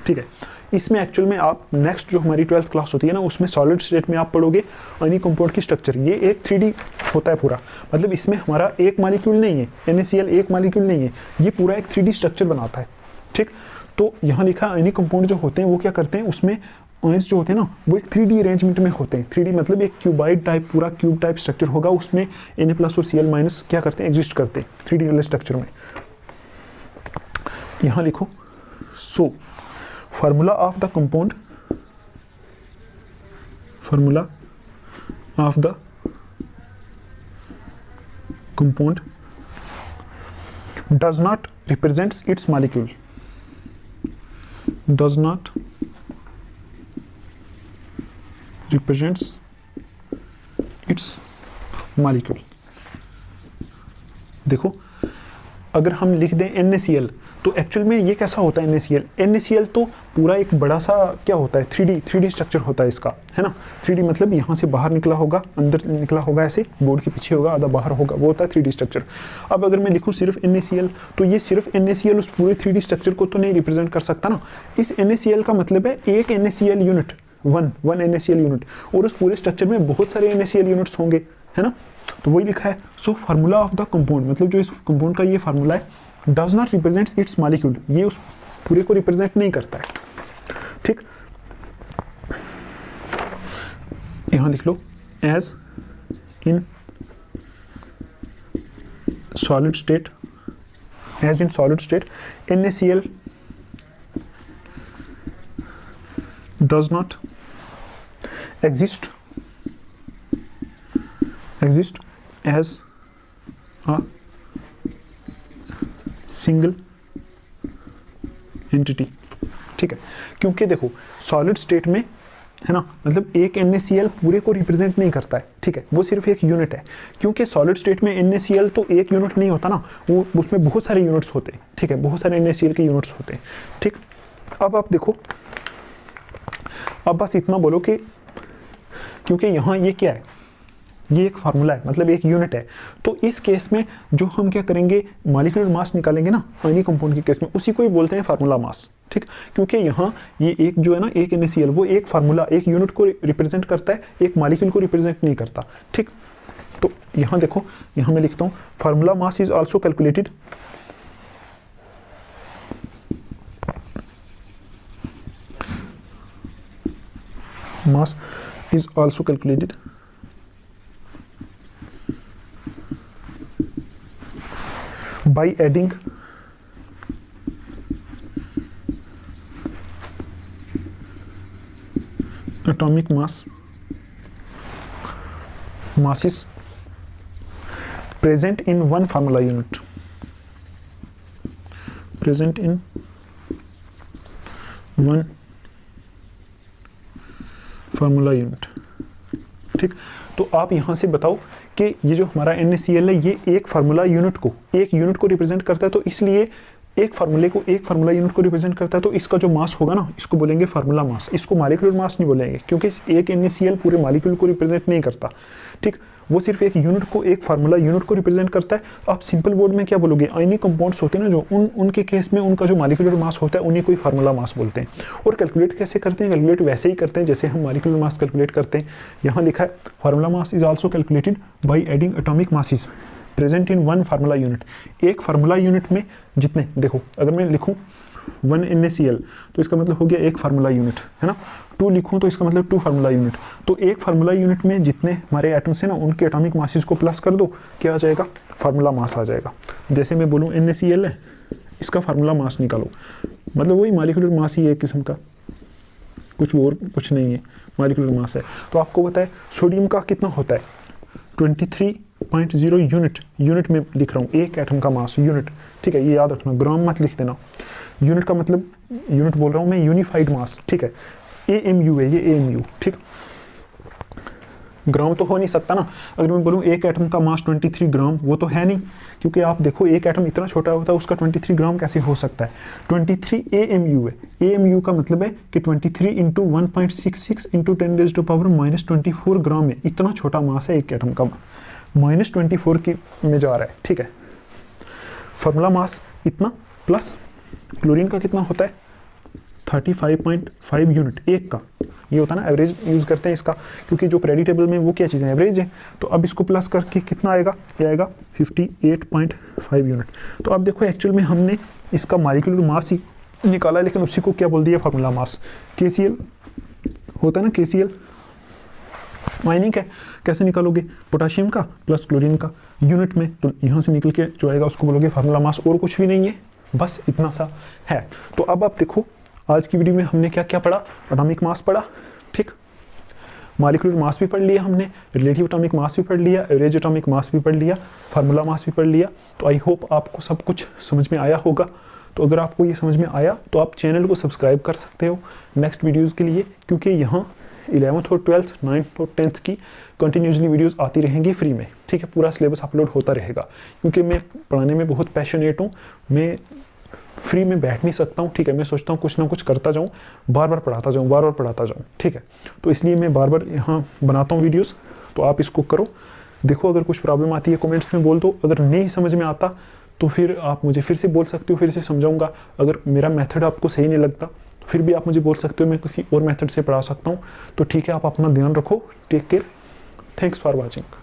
S1: ठीक है। इसमें एक्चुअल में आप नेक्स्ट जो हमारी 12th क्लास होती है ना, उसमें सॉलिड स्टेट में आप पढ़ोगे आयनिक कंपाउंड की स्ट्रक्चर। ये एक 3D होता है पूरा, मतलब इसमें हमारा एक मॉलिक्यूल नहीं है, NaCl एक मॉलिक्यूल नहीं है, ये पूरा एक 3D स्ट्रक्चर बनाता है, ठीक। तो यहाँ लिखा आयनिक कंपाउंड जो होते हैं वो क्या करते हैं, उसमें आयंस जो होते हैं ना वो एक 3D अरेंजमेंट में होते हैं। 3D मतलब एक क्यूबाइड टाइप, पूरा क्यूब टाइप स्ट्रक्चर होगा, उसमें Na+ और Cl- क्या करते हैं, एग्जिस्ट करते हैं 3D वाले स्ट्रक्चर में। यहाँ लिखो, so formula of the compound, formula of the compound does not represents its molecule, does not represents its molecule, देखो अगर हम लिख दें NaCl तो एक्चुअल में ये कैसा होता है NaCl? NaCl तो पूरा एक बड़ा सा क्या होता है 3D स्ट्रक्चर होता है इसका, है ना। 3D मतलब यहाँ से बाहर निकला होगा, अंदर निकला होगा, ऐसे बोर्ड के पीछे होगा, आधा बाहर होगा, वो होता है 3D स्ट्रक्चर। अब अगर मैं लिखूँ सिर्फ NaCl तो ये सिर्फ NaCl उस पूरे 3D स्ट्रक्चर को तो नहीं रिप्रेजेंट कर सकता ना। इस NaCl का मतलब है एक NaCl unit, one NaCl unit, और उस पूरे स्ट्रक्चर में बहुत सारे NaCl यूनिट्स होंगे, है ना। तो वही लिखा है। So formula of the compound मतलब जो इस कंपाउंड का ये फार्मूला है does not represents it's molecule, ये उस पूरे को रिप्रेजेंट नहीं करता है, ठीक। यहां लिख लो as in solid state, as in solid state NaCl does not exist as a single entity, ठीक है। क्योंकि देखो सॉलिड स्टेट में, है ना, मतलब एक NaCl पूरे को रिप्रेजेंट नहीं करता है, ठीक है, वो सिर्फ एक यूनिट है। क्योंकि सॉलिड स्टेट में NaCl तो एक यूनिट नहीं होता ना, वो उसमें बहुत सारे यूनिट्स होते हैं, ठीक है, बहुत सारे NaCl के यूनिट्स होते हैं, ठीक। अब आप देखो, अब बस इतना बोलो कि क्योंकि यहाँ ये क्या है, ये एक फार्मूला है, मतलब एक यूनिट है, तो इस केस में जो हम क्या करेंगे, मॉलिक्यूलर मास निकालेंगे ना आयनिक कंपाउंड के केस में, उसी को ही बोलते हैं फार्मूला मास, ठीक। क्योंकि यहाँ ये एक जो है ना, एक NaCl वो एक फार्मूला, एक यूनिट को रिप्रेजेंट करता है, एक मॉलिक्यूल को रिप्रेजेंट नहीं करता, ठीक। तो यहाँ देखो, यहाँ मैं लिखता हूँ formula mass is also calculated mass is also calculated by adding atomic masses present in one formula unit, present in one formula unit, ठीक। तो आप यहां से बताओ कि ये जो हमारा NaCl है ये एक फार्मूला यूनिट को, एक यूनिट को रिप्रेजेंट करता है, तो इसलिए एक फार्मूले को, एक फार्मूला यूनिट को रिप्रेजेंट करता है, तो इसका जो मास होगा ना, इसको बोलेंगे फार्मूला मास, इसको मॉलिक्यूलर मास नहीं बोलेंगे, क्योंकि एक NaCl पूरे मॉलिक्यूल को रिप्रेजेंट नहीं करता, ठीक। वो सिर्फ एक यूनिट को, एक फार्मूला यूनिट को रिप्रेजेंट करता है। आप सिंपल वर्ड में क्या बोलोगे, आयनिक कंपाउंड्स होते हैं ना जो, उनके केस में उनका जो मॉलिक्यूलर मास होता है उन्हीं को ही फार्मूला मास बोलते हैं। और कैलकुलेट कैसे करते हैं, कैलकुलेट वैसे ही करते हैं जैसे हम मॉलिक्यूलर मास कैलकुलेट करते हैं। यहाँ लिखा है formula mass is also calculated by adding atomic masses present in one formula unit. एक फार्मूला यूनिट में जितने, देखो अगर मैं लिखूँ 1 NaCl तो इसका मतलब हो गया एक फार्मूला यूनिट, है ना। 2 लिखूं तो इसका मतलब 2 फार्मूला यूनिट। तो एक फार्मूला यूनिट में जितने हमारे एटम्स हैं ना, उनके एटॉमिक मासेस को प्लस कर दो, क्या आ जाएगा, फार्मूला मास आ जाएगा। जैसे मैं बोलूँ NaCl है, इसका फार्मूला मास निकालो, मतलब वही मॉलिक्यूलर मास ही एक किस्म का, कुछ और कुछ नहीं है, मॉलिक्यूलर मास है। तो आपको पता है सोडियम का कितना होता है, 23.0 यूनिट में लिख रहा हूँ, एक एटम का मास यूनिट, ठीक है, ये याद रखना, ग्राम मत लिख देना। यूनिट का मतलब, यूनिट बोल रहा हूँ मैं, यूनिफाइड मास, ठीक है, AMU है ये, AMU, ठीक। ग्राम तो हो नहीं सकता ना, अगर मैं बोलूँ एक एटम का मास 23 ग्राम, वो तो है नहीं, क्योंकि आप देखो एक एटम इतना छोटा होता है, उसका 23 ग्राम कैसे हो सकता है। 23 AMU है, AMU का मतलब है कि 23 इंटू 1.66 इंटू 10⁻⁻24 ग्राम है, इतना छोटा मास है एक एटम का, -24 की में जा रहा है, ठीक है। फार्मूला मास इतना, प्लस क्लोरीन का कितना होता है 35.5 यूनिट एक का, ये होता है ना, एवरेज यूज करते हैं इसका, क्योंकि जो प्रेडिटेबल में वो क्या चीज़ है, एवरेज है। तो अब इसको प्लस करके कितना आएगा, ये आएगा 58.5 यूनिट। तो अब देखो एक्चुअल में हमने इसका मॉलिक्यूलर मास ही निकाला, लेकिन उसी को क्या बोल दिया, फार्मूला मास। KCl होता है ना, KCl आयनिक है, कैसे निकालोगे, पोटाशियम का प्लस क्लोरीन का यूनिट में, तो यहाँ से निकल के जो आएगा उसको बोलोगे फार्मूला मास, और कुछ भी नहीं है, बस इतना सा है। तो अब आप देखो आज की वीडियो में हमने क्या क्या पढ़ा, एटॉमिक मास पढ़ा, ठीक, मॉलिक्यूलर मास भी पढ़ लिया हमने, रिलेटिव एटॉमिक मास भी पढ़ लिया, एवरेज एटॉमिक मास भी पढ़ लिया, फार्मूला मास भी पढ़ लिया। तो आई होप आपको सब कुछ समझ में आया होगा। तो अगर आपको ये समझ में आया तो आप चैनल को सब्सक्राइब कर सकते हो नेक्स्ट वीडियोज़ के लिए, क्योंकि यहाँ 11th और 12th 9th और 10th की कंटिन्यूसली वीडियोस आती रहेंगी फ्री में, ठीक है। पूरा सिलेबस अपलोड होता रहेगा, क्योंकि मैं पढ़ाने में बहुत पैशनेट हूँ, मैं फ्री में बैठ नहीं सकता हूँ, ठीक है। मैं सोचता हूँ कुछ ना कुछ करता जाऊँ, बार बार पढ़ाता जाऊँ, बार बार पढ़ाता जाऊँ, ठीक है। तो इसलिए मैं बार बार यहाँ बनाता हूँ वीडियोस। तो आप इसको करो, देखो अगर कुछ प्रॉब्लम आती है कमेंट्स में बोल दो, अगर नहीं समझ में आता तो फिर आप मुझे फिर से बोल सकते हो, फिर से समझाऊंगा। अगर मेरा मेथड आपको सही नहीं लगता तो फिर भी आप मुझे बोल सकते हो, मैं किसी और मेथड से पढ़ा सकता हूँ। तो ठीक है, आप अपना ध्यान रखो, take care, thanks for watching.